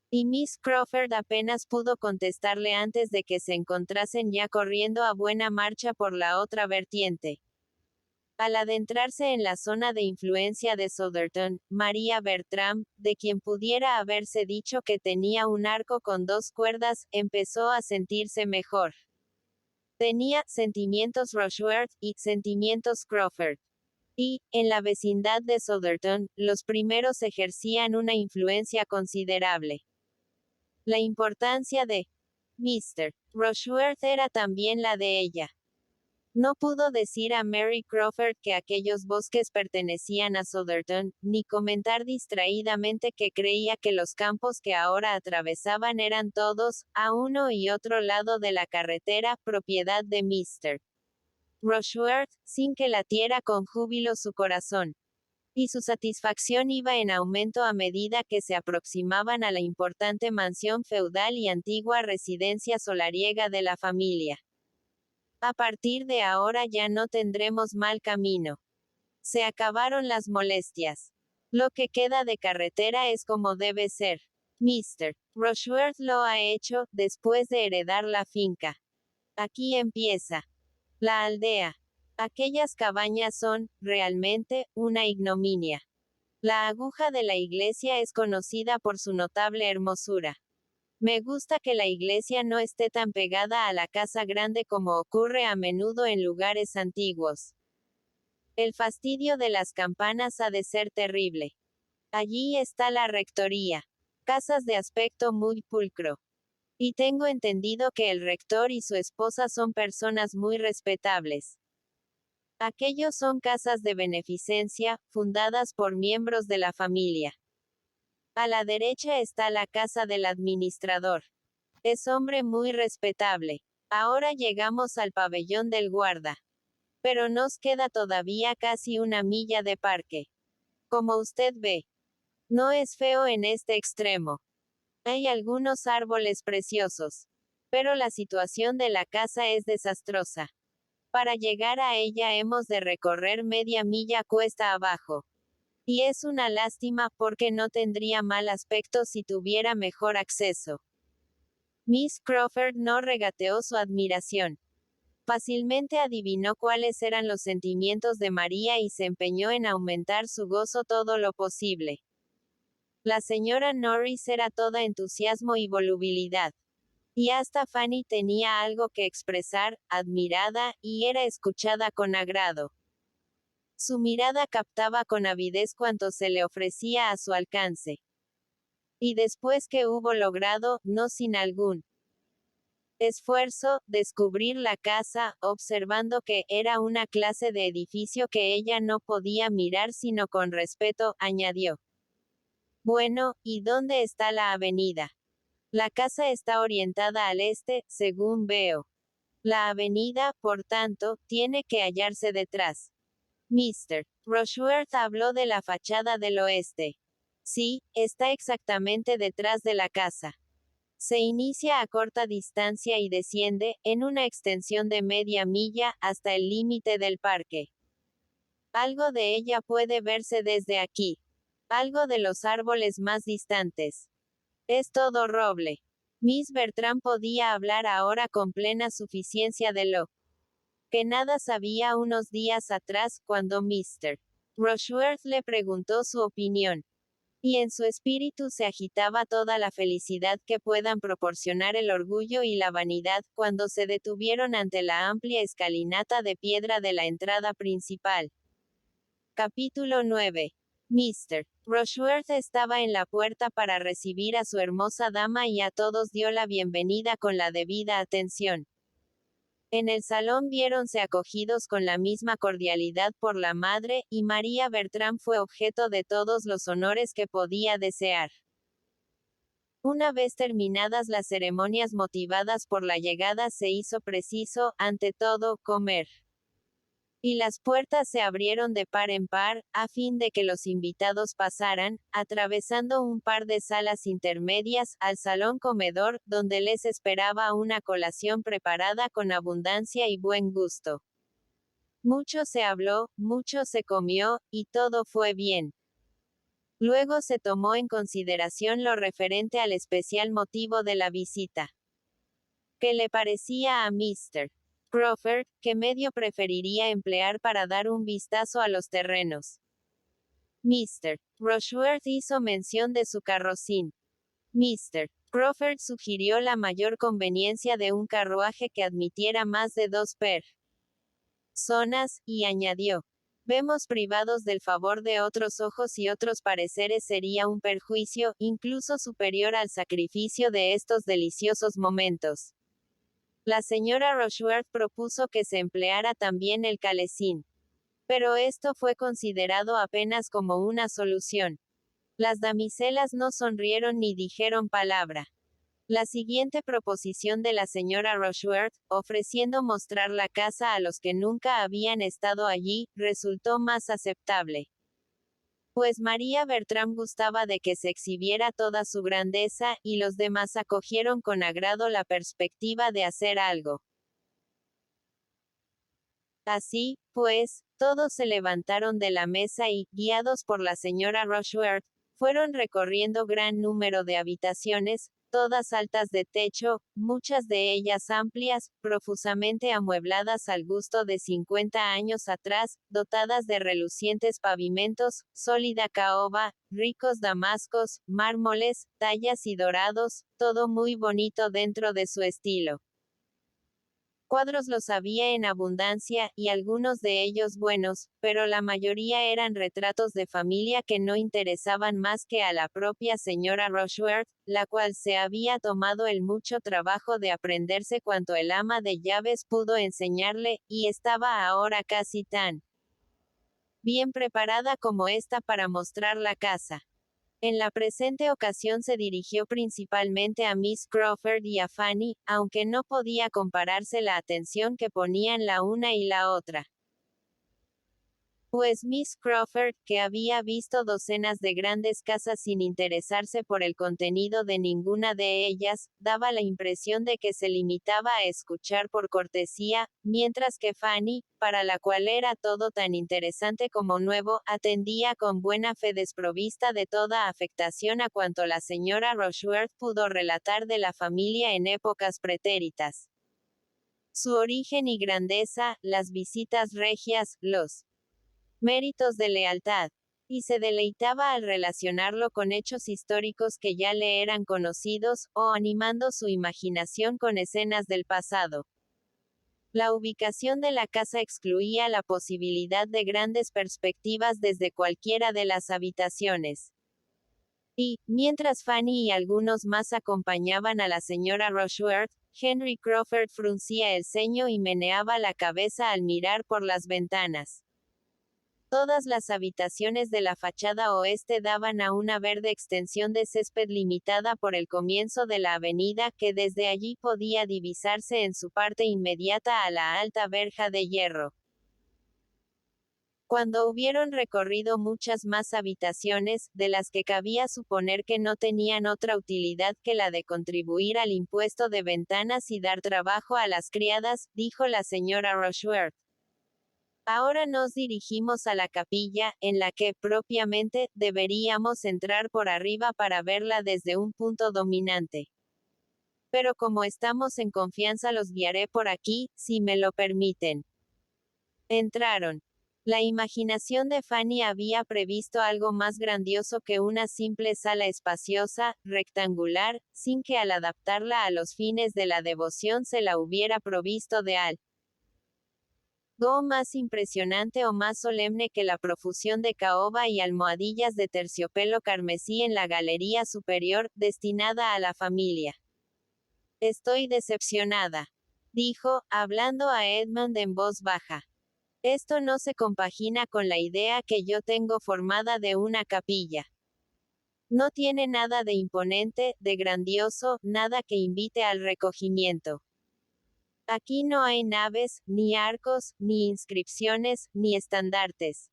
S1: Y Miss Crawford apenas pudo contestarle antes de que se encontrasen ya corriendo a buena marcha por la otra vertiente. Al adentrarse en la zona de influencia de Southerton, María Bertram, de quien pudiera haberse dicho que tenía un arco con 2 cuerdas, empezó a sentirse mejor. Tenía sentimientos Rushworth y sentimientos Crawford. Y, en la vecindad de Southerton, los primeros ejercían una influencia considerable. La importancia de Mr. Rushworth era también la de ella. No pudo decir a Mary Crawford que aquellos bosques pertenecían a Southerton, ni comentar distraídamente que creía que los campos que ahora atravesaban eran todos, a uno y otro lado de la carretera, propiedad de Mr. Rushworth, sin que latiera con júbilo su corazón. Y su satisfacción iba en aumento a medida que se aproximaban a la importante mansión feudal y antigua residencia solariega de la familia. A partir de ahora ya no tendremos mal camino. Se acabaron las molestias. Lo que queda de carretera es como debe ser. Mr. Rushworth lo ha hecho, después de heredar la finca. Aquí empieza la aldea. Aquellas cabañas son, realmente, una ignominia. La aguja de la iglesia es conocida por su notable hermosura. Me gusta que la iglesia no esté tan pegada a la casa grande como ocurre a menudo en lugares antiguos. El fastidio de las campanas ha de ser terrible. Allí está la rectoría. Casas de aspecto muy pulcro. Y tengo entendido que el rector y su esposa son personas muy respetables. Aquellos son casas de beneficencia, fundadas por miembros de la familia. A la derecha está la casa del administrador. Es hombre muy respetable. Ahora llegamos al pabellón del guarda. Pero nos queda todavía casi una milla de parque. Como usted ve, no es feo en este extremo. Hay algunos árboles preciosos. Pero la situación de la casa es desastrosa. Para llegar a ella hemos de recorrer media milla cuesta abajo. Y es una lástima, porque no tendría mal aspecto si tuviera mejor acceso. Miss Crawford no regateó su admiración. Fácilmente adivinó cuáles eran los sentimientos de María y se empeñó en aumentar su gozo todo lo posible. La señora Norris era toda entusiasmo y volubilidad. Y hasta Fanny tenía algo que expresar, admirada, y era escuchada con agrado. Su mirada captaba con avidez cuanto se le ofrecía a su alcance. Y después que hubo logrado, no sin algún esfuerzo, descubrir la casa, observando que era una clase de edificio que ella no podía mirar sino con respeto, añadió: Bueno, ¿y dónde está la avenida? La casa está orientada al este, según veo. La avenida, por tanto, tiene que hallarse detrás. Mr. Rushworth habló de la fachada del oeste. Sí, está exactamente detrás de la casa. Se inicia a corta distancia y desciende, en una extensión de media milla, hasta el límite del parque. Algo de ella puede verse desde aquí. Algo de los árboles más distantes. Es todo roble. Miss Bertram podía hablar ahora con plena suficiencia de lo que nada sabía unos días atrás, cuando Mr. Rushworth le preguntó su opinión. Y en su espíritu se agitaba toda la felicidad que puedan proporcionar el orgullo y la vanidad, cuando se detuvieron ante la amplia escalinata de piedra de la entrada principal. Capítulo 9. Mr. Rushworth estaba en la puerta para recibir a su hermosa dama y a todos dio la bienvenida con la debida atención. En el salón viéronse acogidos con la misma cordialidad por la madre, y María Bertram fue objeto de todos los honores que podía desear. Una vez terminadas las ceremonias motivadas por la llegada, se hizo preciso, ante todo, comer. Y las puertas se abrieron de par en par, a fin de que los invitados pasaran, atravesando un par de salas intermedias, al salón comedor, donde les esperaba una colación preparada con abundancia y buen gusto. Mucho se habló, mucho se comió, y todo fue bien. Luego se tomó en consideración lo referente al especial motivo de la visita. ¿Qué le parecía a Mr. Crawford, qué medio preferiría emplear para dar un vistazo a los terrenos? Mr. Rushworth hizo mención de su carrocín. Mr. Crawford sugirió la mayor conveniencia de un carruaje que admitiera más de 2 personas, y añadió: vemos privados del favor de otros ojos y otros pareceres sería un perjuicio, incluso superior al sacrificio de estos deliciosos momentos. La señora Rushworth propuso que se empleara también el calesín. Pero esto fue considerado apenas como una solución. Las damiselas no sonrieron ni dijeron palabra. La siguiente proposición de la señora Rushworth, ofreciendo mostrar la casa a los que nunca habían estado allí, resultó más aceptable. Pues María Bertram gustaba de que se exhibiera toda su grandeza, y los demás acogieron con agrado la perspectiva de hacer algo. Así, pues, todos se levantaron de la mesa y, guiados por la señora Rushworth, fueron recorriendo gran número de habitaciones, todas altas de techo, muchas de ellas amplias, profusamente amuebladas al gusto de 50 años atrás, dotadas de relucientes pavimentos, sólida caoba, ricos damascos, mármoles, tallas y dorados, todo muy bonito dentro de su estilo. Cuadros los había en abundancia, y algunos de ellos buenos, pero la mayoría eran retratos de familia que no interesaban más que a la propia señora Rushworth, la cual se había tomado el mucho trabajo de aprenderse cuanto el ama de llaves pudo enseñarle, y estaba ahora casi tan bien preparada como ésta para mostrar la casa. En la presente ocasión se dirigió principalmente a Miss Crawford y a Fanny, aunque no podía compararse la atención que ponían la una y la otra. Pues Miss Crawford, que había visto docenas de grandes casas sin interesarse por el contenido de ninguna de ellas, daba la impresión de que se limitaba a escuchar por cortesía, mientras que Fanny, para la cual era todo tan interesante como nuevo, atendía con buena fe desprovista de toda afectación a cuanto la señora Rushworth pudo relatar de la familia en épocas pretéritas. Su origen y grandeza, las visitas regias, los méritos de lealtad, y se deleitaba al relacionarlo con hechos históricos que ya le eran conocidos, o animando su imaginación con escenas del pasado. La ubicación de la casa excluía la posibilidad de grandes perspectivas desde cualquiera de las habitaciones. Y, mientras Fanny y algunos más acompañaban a la señora Rushworth, Henry Crawford fruncía el ceño y meneaba la cabeza al mirar por las ventanas. Todas las habitaciones de la fachada oeste daban a una verde extensión de césped limitada por el comienzo de la avenida que desde allí podía divisarse en su parte inmediata a la alta verja de hierro. Cuando hubieron recorrido muchas más habitaciones, de las que cabía suponer que no tenían otra utilidad que la de contribuir al impuesto de ventanas y dar trabajo a las criadas, dijo la señora Rushworth. Ahora nos dirigimos a la capilla, en la que, propiamente, deberíamos entrar por arriba para verla desde un punto dominante. Pero como estamos en confianza los guiaré por aquí, si me lo permiten. Entraron. La imaginación de Fanny había previsto algo más grandioso que una simple sala espaciosa, rectangular, sin que al adaptarla a los fines de la devoción se la hubiera provisto de algo más impresionante o más solemne que la profusión de caoba y almohadillas de terciopelo carmesí en la galería superior, destinada a la familia. Estoy decepcionada, dijo, hablando a Edmund en voz baja. Esto no se compagina con la idea que yo tengo formada de una capilla. No tiene nada de imponente, de grandioso, nada que invite al recogimiento. Aquí no hay naves, ni arcos, ni inscripciones, ni estandartes.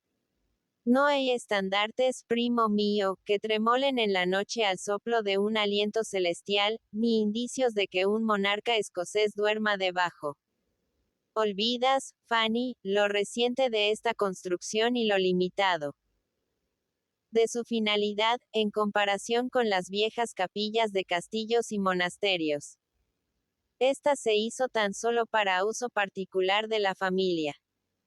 S1: No hay estandartes, primo mío, que tremolen en la noche al soplo de un aliento celestial, ni indicios de que un monarca escocés duerma debajo. Olvidas, Fanny, lo reciente de esta construcción y lo limitado de su finalidad, en comparación con las viejas capillas de castillos y monasterios. Esta se hizo tan solo para uso particular de la familia.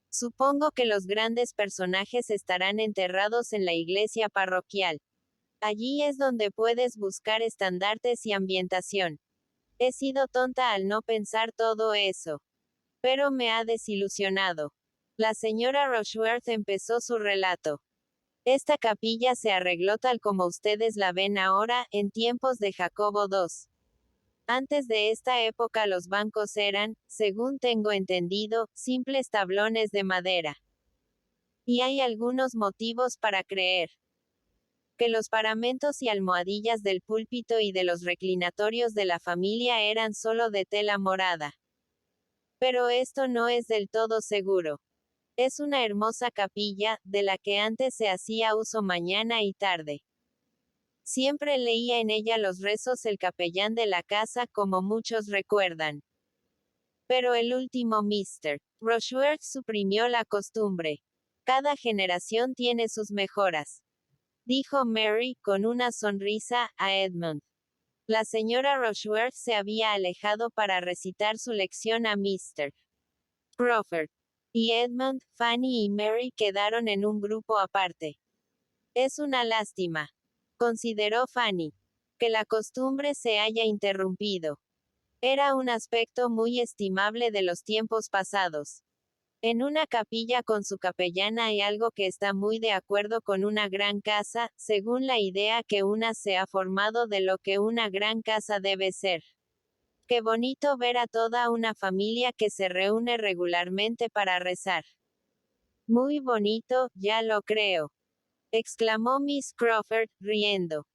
S1: Supongo que los grandes personajes estarán enterrados en la iglesia parroquial. Allí es donde puedes buscar estandartes y ambientación. He sido tonta al no pensar todo eso. Pero me ha desilusionado. La señora Rushworth empezó su relato. Esta capilla se arregló tal como ustedes la ven ahora, en tiempos de Jacobo II. Antes de esta época los bancos eran, según tengo entendido, simples tablones de madera. Y hay algunos motivos para creer que los paramentos y almohadillas del púlpito y de los reclinatorios de la familia eran solo de tela morada. Pero esto no es del todo seguro. Es una hermosa capilla, de la que antes se hacía uso mañana y tarde. Siempre leía en ella los rezos el capellán de la casa, como muchos recuerdan. Pero el último Mr. Rushworth suprimió la costumbre. Cada generación tiene sus mejoras, dijo Mary, con una sonrisa, a Edmund. La señora Rushworth se había alejado para recitar su lección a Mr. Crawford. Y Edmund, Fanny y Mary quedaron en un grupo aparte. Es una lástima, consideró Fanny, que la costumbre se haya interrumpido. Era un aspecto muy estimable de los tiempos pasados. En una capilla con su capellán hay algo que está muy de acuerdo con una gran casa, según la idea que una se ha formado de lo que una gran casa debe ser. Qué bonito ver a toda una familia que se reúne regularmente para rezar. Muy bonito, ya lo creo, exclamó Miss Crawford, riendo.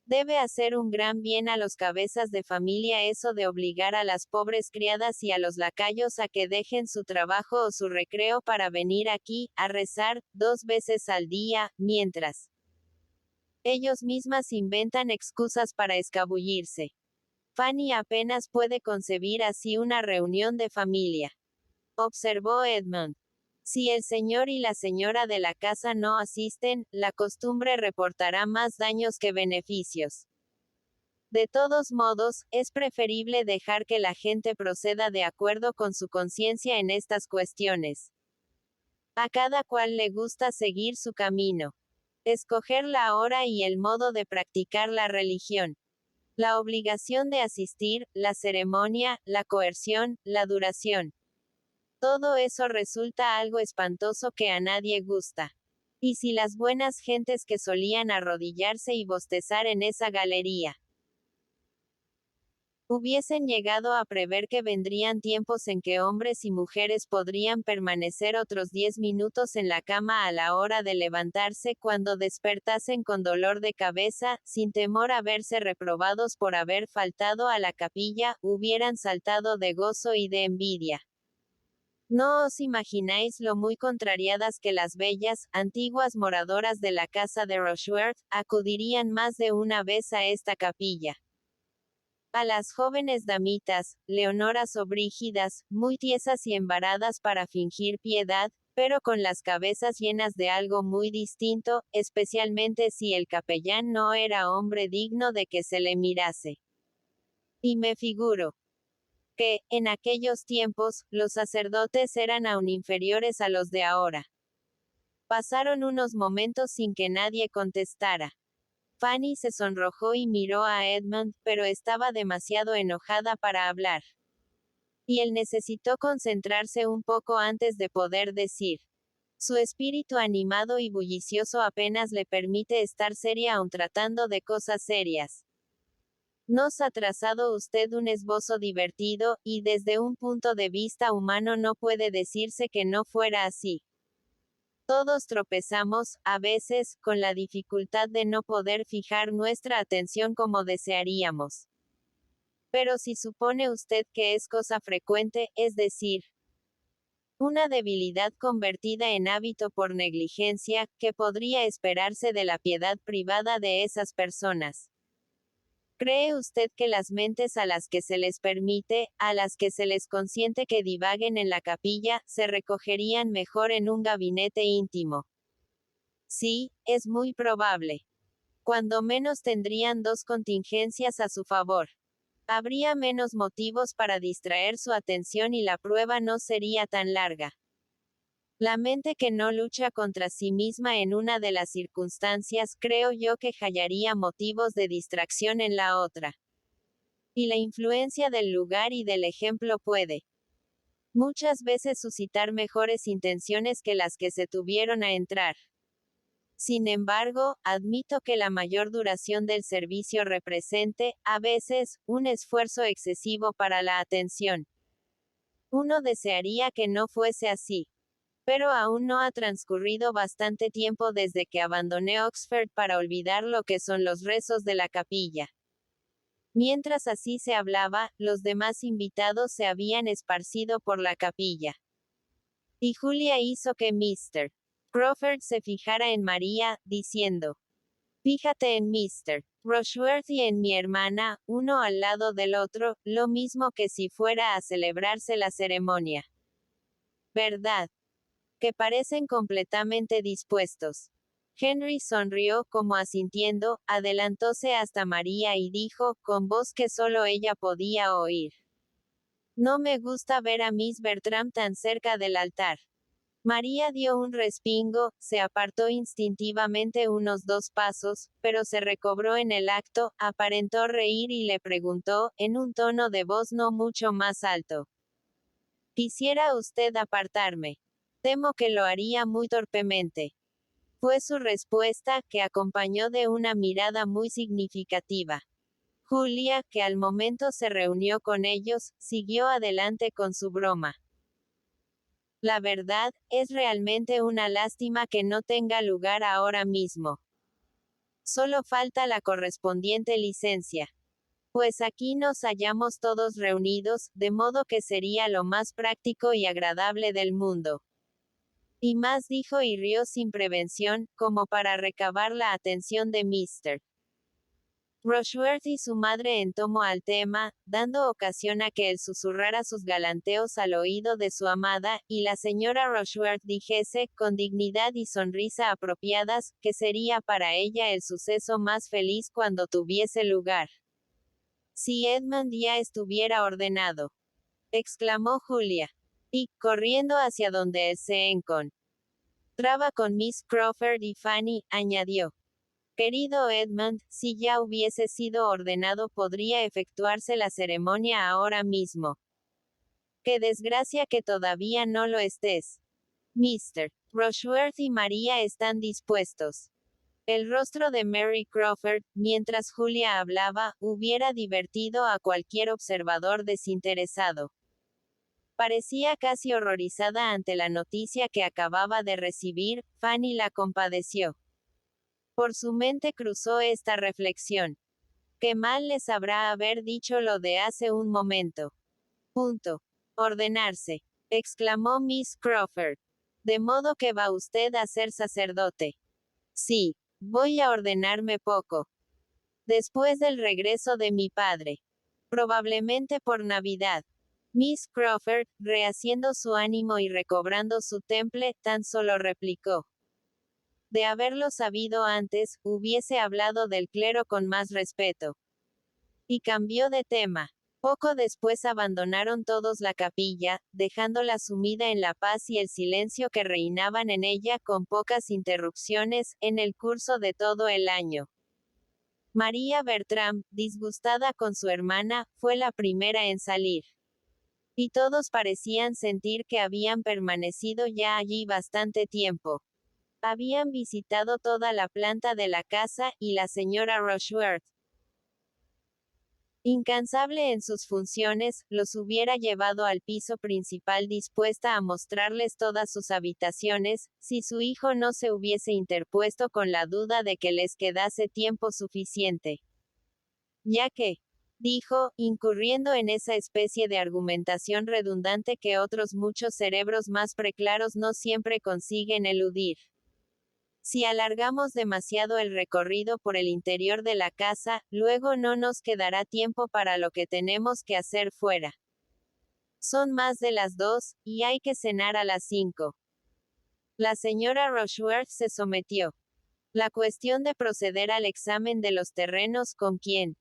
S1: Debe hacer un gran bien a los cabezas de familia eso de obligar a las pobres criadas y a los lacayos a que dejen su trabajo o su recreo para venir aquí, a rezar, 2 veces al día, mientras ellos mismas inventan excusas para escabullirse. Fanny apenas puede concebir así una reunión de familia, observó Edmund. Si el señor y la señora de la casa no asisten, la costumbre reportará más daños que beneficios. De todos modos, es preferible dejar que la gente proceda de acuerdo con su conciencia en estas cuestiones. A cada cual le gusta seguir su camino. Escoger la hora y el modo de practicar la religión. La obligación de asistir, la ceremonia, la coerción, la duración. Todo eso resulta algo espantoso que a nadie gusta. Y si las buenas gentes que solían arrodillarse y bostezar en esa galería Hubiesen llegado a prever que vendrían tiempos en que hombres y mujeres podrían permanecer otros 10 minutos en la cama a la hora de levantarse cuando despertasen con dolor de cabeza, sin temor a verse reprobados por haber faltado a la capilla, hubieran saltado de gozo y de envidia. No os imagináis lo muy contrariadas que las bellas, antiguas moradoras de la casa de Rushworth, acudirían más de una vez a esta capilla. A las jóvenes damitas, leonoras o brígidas, muy tiesas y embaradas para fingir piedad, pero con las cabezas llenas de algo muy distinto, especialmente si el capellán no era hombre digno de que se le mirase. Y me figuro que, en aquellos tiempos, los sacerdotes eran aún inferiores a los de ahora. Pasaron unos momentos sin que nadie contestara. Fanny se sonrojó y miró a Edmund, pero estaba demasiado enojada para hablar. Y él necesitó concentrarse un poco antes de poder decir. Su espíritu animado y bullicioso apenas le permite estar seria aun tratando de cosas serias. Nos ha trazado usted un esbozo divertido, y desde un punto de vista humano no puede decirse que no fuera así. Todos tropezamos, a veces, con la dificultad de no poder fijar nuestra atención como desearíamos. Pero si supone usted que es cosa frecuente, es decir, una debilidad convertida en hábito por negligencia, ¿qué podría esperarse de la piedad privada de esas personas? ¿Cree usted que las mentes a las que se les permite, a las que se les consiente que divaguen en la capilla, se recogerían mejor en un gabinete íntimo? Sí, es muy probable. Cuando menos tendrían dos contingencias a su favor. Habría menos motivos para distraer su atención y la prueba no sería tan larga. La mente que no lucha contra sí misma en una de las circunstancias, creo yo que hallaría motivos de distracción en la otra. Y la influencia del lugar y del ejemplo puede muchas veces suscitar mejores intenciones que las que se tuvieron a entrar. Sin embargo, admito que la mayor duración del servicio represente, a veces, un esfuerzo excesivo para la atención. Uno desearía que no fuese así. Pero aún no ha transcurrido bastante tiempo desde que abandoné Oxford para olvidar lo que son los rezos de la capilla. Mientras así se hablaba, los demás invitados se habían esparcido por la capilla. Y Julia hizo que Mr. Crawford se fijara en María, diciendo: Fíjate en Mr. Rushworth y en mi hermana, uno al lado del otro, lo mismo que si fuera a celebrarse la ceremonia. ¿Verdad? Que parecen completamente dispuestos. Henry sonrió, como asintiendo, adelantóse hasta María y dijo, con voz que solo ella podía oír: No me gusta ver a Miss Bertram tan cerca del altar. María dio un respingo, se apartó instintivamente unos 2 pasos, pero se recobró en el acto, aparentó reír y le preguntó, en un tono de voz no mucho más alto: ¿Quisiera usted apartarme? Temo que lo haría muy torpemente. Fue su respuesta, que acompañó de una mirada muy significativa. Julia, que al momento se reunió con ellos, siguió adelante con su broma. La verdad, es realmente una lástima que no tenga lugar ahora mismo. Solo falta la correspondiente licencia. Pues aquí nos hallamos todos reunidos, de modo que sería lo más práctico y agradable del mundo. Y más dijo y rió sin prevención, como para recabar la atención de Mr. Rushworth y su madre en tomo al tema, dando ocasión a que él susurrara sus galanteos al oído de su amada, y la señora Rushworth dijese, con dignidad y sonrisa apropiadas, que sería para ella el suceso más feliz cuando tuviese lugar. Si Edmund ya estuviera ordenado, exclamó Julia. Y, corriendo hacia donde se encontraba con Miss Crawford y Fanny, añadió: Querido Edmund, si ya hubiese sido ordenado podría efectuarse la ceremonia ahora mismo. Qué desgracia que todavía no lo estés. Mr. Rushworth y María están dispuestos. El rostro de Mary Crawford, mientras Julia hablaba, hubiera divertido a cualquier observador desinteresado. Parecía casi horrorizada ante la noticia que acababa de recibir. Fanny la compadeció. Por su mente cruzó esta reflexión. Qué mal les habrá haber dicho lo de hace un momento. Punto. Ordenarse. Exclamó Miss Crawford. De modo que va usted a ser sacerdote. Sí. Voy a ordenarme poco. Después del regreso de mi padre. Probablemente por Navidad. Miss Crawford, rehaciendo su ánimo y recobrando su temple, tan solo replicó. De haberlo sabido antes, hubiese hablado del clero con más respeto. Y cambió de tema. Poco después abandonaron todos la capilla, dejándola sumida en la paz y el silencio que reinaban en ella con pocas interrupciones, en el curso de todo el año. María Bertram, disgustada con su hermana, fue la primera en salir. Y todos parecían sentir que habían permanecido ya allí bastante tiempo. Habían visitado toda la planta de la casa, y la señora Rushworth, incansable en sus funciones, los hubiera llevado al piso principal dispuesta a mostrarles todas sus habitaciones, si su hijo no se hubiese interpuesto con la duda de que les quedase tiempo suficiente. Ya que, dijo, incurriendo en esa especie de argumentación redundante que otros muchos cerebros más preclaros no siempre consiguen eludir. Si alargamos demasiado el recorrido por el interior de la casa, luego no nos quedará tiempo para lo que tenemos que hacer fuera. Son más de las 2, y hay que cenar a las 5. La señora Rushworth se sometió. La cuestión de proceder al examen de los terrenos con quién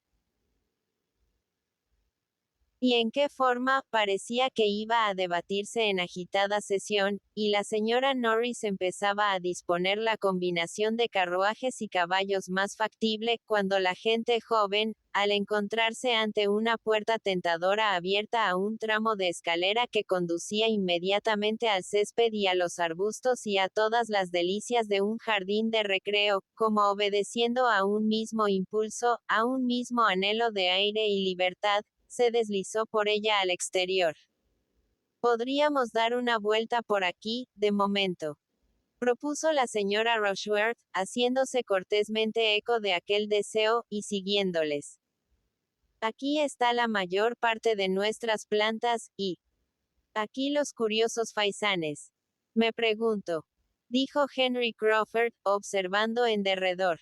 S1: y en qué forma, parecía que iba a debatirse en agitada sesión, y la señora Norris empezaba a disponer la combinación de carruajes y caballos más factible, cuando la gente joven, al encontrarse ante una puerta tentadora abierta a un tramo de escalera que conducía inmediatamente al césped y a los arbustos y a todas las delicias de un jardín de recreo, como obedeciendo a un mismo impulso, a un mismo anhelo de aire y libertad, se deslizó por ella al exterior. Podríamos dar una vuelta por aquí, de momento, propuso la señora Rushworth, haciéndose cortésmente eco de aquel deseo, y siguiéndoles. Aquí está la mayor parte de nuestras plantas, y aquí los curiosos faisanes. Me pregunto, dijo Henry Crawford, observando en derredor.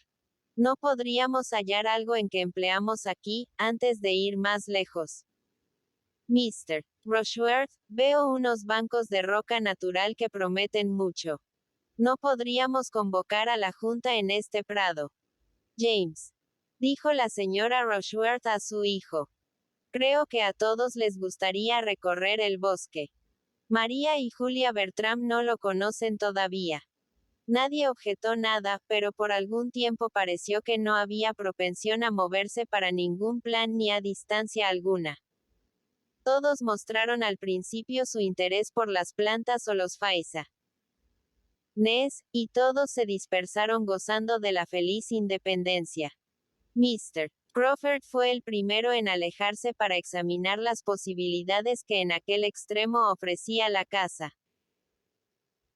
S1: ¿No podríamos hallar algo en que empleamos aquí, antes de ir más lejos? Mr. Rushworth, veo unos bancos de roca natural que prometen mucho. ¿No podríamos convocar a la junta en este prado? James, dijo la señora Rushworth a su hijo. Creo que a todos les gustaría recorrer el bosque. María y Julia Bertram no lo conocen todavía. Nadie objetó nada, pero por algún tiempo pareció que no había propensión a moverse para ningún plan ni a distancia alguna. Todos mostraron al principio su interés por las plantas o los faisanes, y todos se dispersaron gozando de la feliz independencia. Mr. Crawford fue el primero en alejarse para examinar las posibilidades que en aquel extremo ofrecía la casa.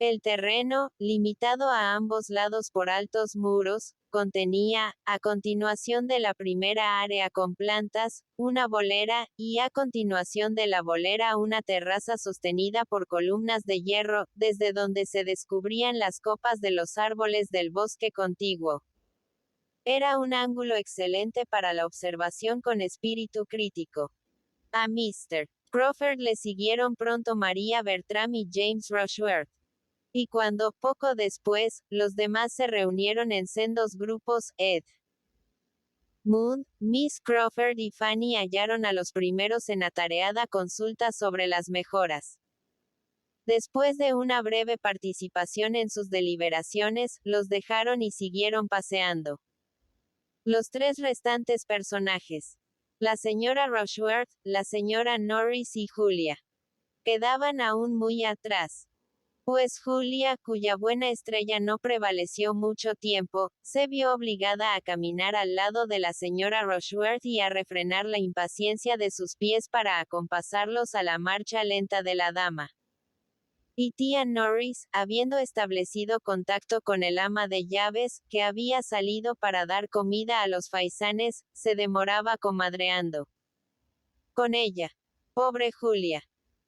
S1: El terreno, limitado a ambos lados por altos muros, contenía, a continuación de la primera área con plantas, una bolera, y a continuación de la bolera una terraza sostenida por columnas de hierro, desde donde se descubrían las copas de los árboles del bosque contiguo. Era un ángulo excelente para la observación con espíritu crítico. A Mr. Crawford le siguieron pronto María Bertram y James Rushworth. Y cuando, poco después, los demás se reunieron en sendos grupos, Ed Moon, Miss Crawford y Fanny hallaron a los primeros en atareada consulta sobre las mejoras. Después de una breve participación en sus deliberaciones, los dejaron y siguieron paseando. Los tres restantes personajes, la señora Rushworth, la señora Norris y Julia, quedaban aún muy atrás. Pues Julia, cuya buena estrella no prevaleció mucho tiempo, se vio obligada a caminar al lado de la señora Rushworth y a refrenar la impaciencia de sus pies para acompasarlos a la marcha lenta de la dama. Y tía Norris, habiendo establecido contacto con el ama de llaves, que había salido para dar comida a los faisanes, se demoraba comadreando con ella. Pobre Julia.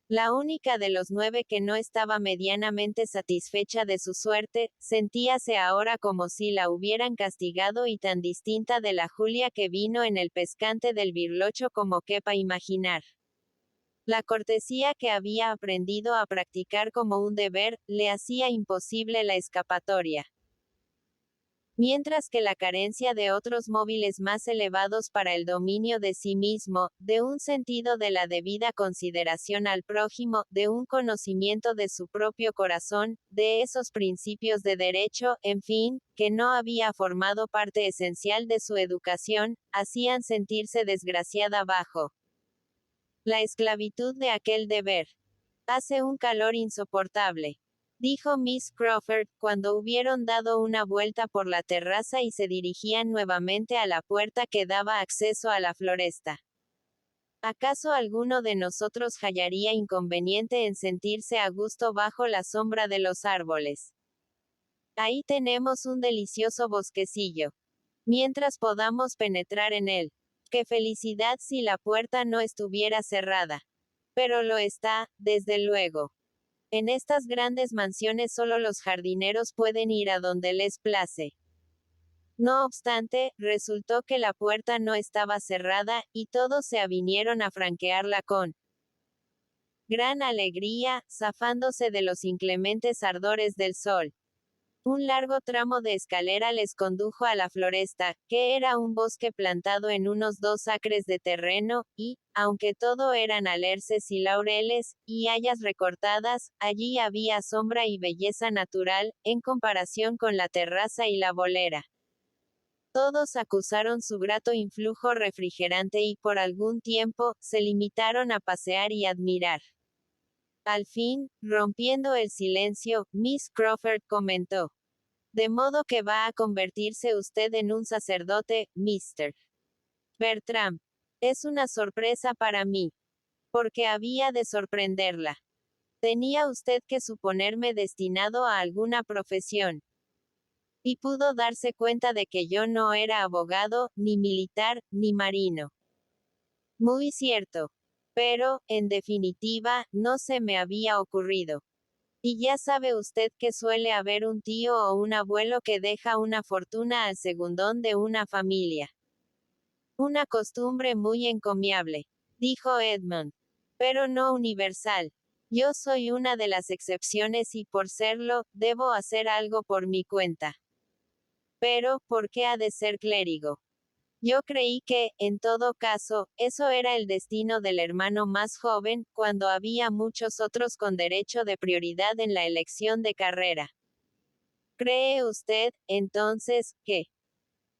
S1: La única de los 9 que no estaba medianamente satisfecha de su suerte, sentíase ahora como si la hubieran castigado y tan distinta de la Julia que vino en el pescante del Birlocho como quepa imaginar. La cortesía que había aprendido a practicar como un deber, le hacía imposible la escapatoria. Mientras que la carencia de otros móviles más elevados para el dominio de sí mismo, de un sentido de la debida consideración al prójimo, de un conocimiento de su propio corazón, de esos principios de derecho, en fin, que no había formado parte esencial de su educación, hacían sentirse desgraciada bajo la esclavitud de aquel deber. Hace un calor insoportable, dijo Miss Crawford, cuando hubieron dado una vuelta por la terraza y se dirigían nuevamente a la puerta que daba acceso a la floresta. ¿Acaso alguno de nosotros hallaría inconveniente en sentirse a gusto bajo la sombra de los árboles? Ahí tenemos un delicioso bosquecillo. Mientras podamos penetrar en él. ¡Qué felicidad si la puerta no estuviera cerrada! Pero lo está, desde luego. En estas grandes mansiones solo los jardineros pueden ir a donde les place. No obstante, resultó que la puerta no estaba cerrada, y todos se avinieron a franquearla con gran alegría, zafándose de los inclementes ardores del sol. Un largo tramo de escalera les condujo a la floresta, que era un bosque plantado en unos 2 acres de terreno, y, aunque todo eran alerces y laureles, y hayas recortadas, allí había sombra y belleza natural, en comparación con la terraza y la bolera. Todos acusaron su grato influjo refrigerante y por algún tiempo, se limitaron a pasear y admirar. Al fin, rompiendo el silencio, Miss Crawford comentó. De modo que va a convertirse usted en un sacerdote, Mr. Bertram. Es una sorpresa para mí. Porque había de sorprenderla. Tenía usted que suponerme destinado a alguna profesión. Y pudo darse cuenta de que yo no era abogado, ni militar, ni marino. Muy cierto. Pero, en definitiva, no se me había ocurrido. Y ya sabe usted que suele haber un tío o un abuelo que deja una fortuna al segundón de una familia. Una costumbre muy encomiable, dijo Edmund. Pero no universal. Yo soy una de las excepciones y por serlo, debo hacer algo por mi cuenta. Pero, ¿por qué ha de ser clérigo? Yo creí que, en todo caso, eso era el destino del hermano más joven, cuando había muchos otros con derecho de prioridad en la elección de carrera. ¿Cree usted, entonces, que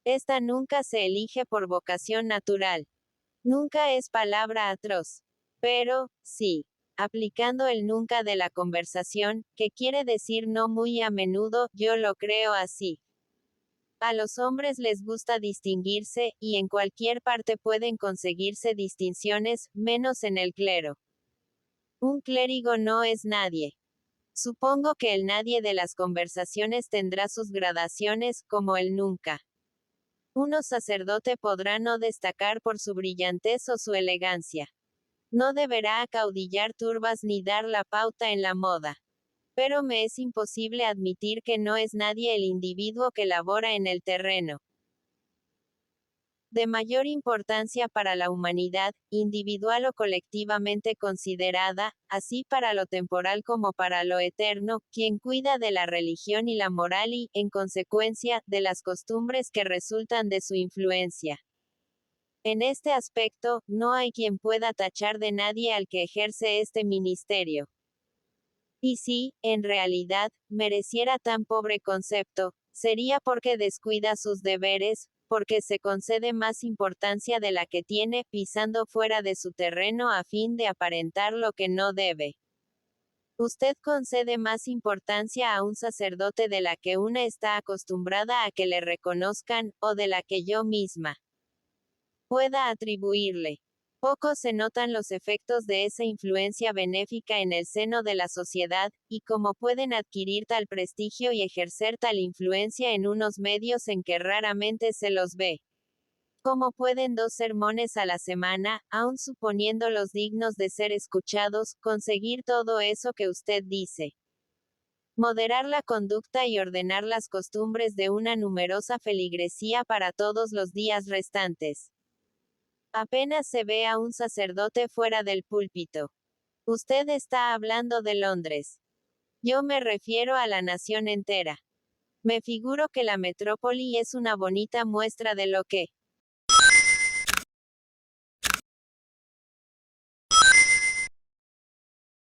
S1: esta nunca se elige por vocación natural? Nunca es palabra atroz. Pero, sí. Aplicando el nunca de la conversación, que quiere decir no muy a menudo, yo lo creo así. A los hombres les gusta distinguirse, y en cualquier parte pueden conseguirse distinciones, menos en el clero. Un clérigo no es nadie. Supongo que el nadie de las conversaciones tendrá sus gradaciones, como el nunca. Uno sacerdote podrá no destacar por su brillantez o su elegancia. No deberá acaudillar turbas ni dar la pauta en la moda. Pero me es imposible admitir que no es nadie el individuo que labora en el terreno de mayor importancia para la humanidad, individual o colectivamente considerada, así para lo temporal como para lo eterno, quien cuida de la religión y la moral y, en consecuencia, de las costumbres que resultan de su influencia. En este aspecto, no hay quien pueda tachar de nadie al que ejerce este ministerio. Y si, en realidad, mereciera tan pobre concepto, sería porque descuida sus deberes, porque se concede más importancia de la que tiene, pisando fuera de su terreno a fin de aparentar lo que no debe. Usted concede más importancia a un sacerdote de la que una está acostumbrada a que le reconozcan, o de la que yo misma pueda atribuirle. Poco se notan los efectos de esa influencia benéfica en el seno de la sociedad, y cómo pueden adquirir tal prestigio y ejercer tal influencia en unos medios en que raramente se los ve. ¿Cómo pueden 2 sermones a la semana, aun suponiéndolos dignos de ser escuchados, conseguir todo eso que usted dice? Moderar la conducta y ordenar las costumbres de una numerosa feligresía para todos los días restantes. Apenas se ve a un sacerdote fuera del púlpito. Usted está hablando de Londres. Yo me refiero a la nación entera. Me figuro que la metrópoli es una bonita muestra de lo que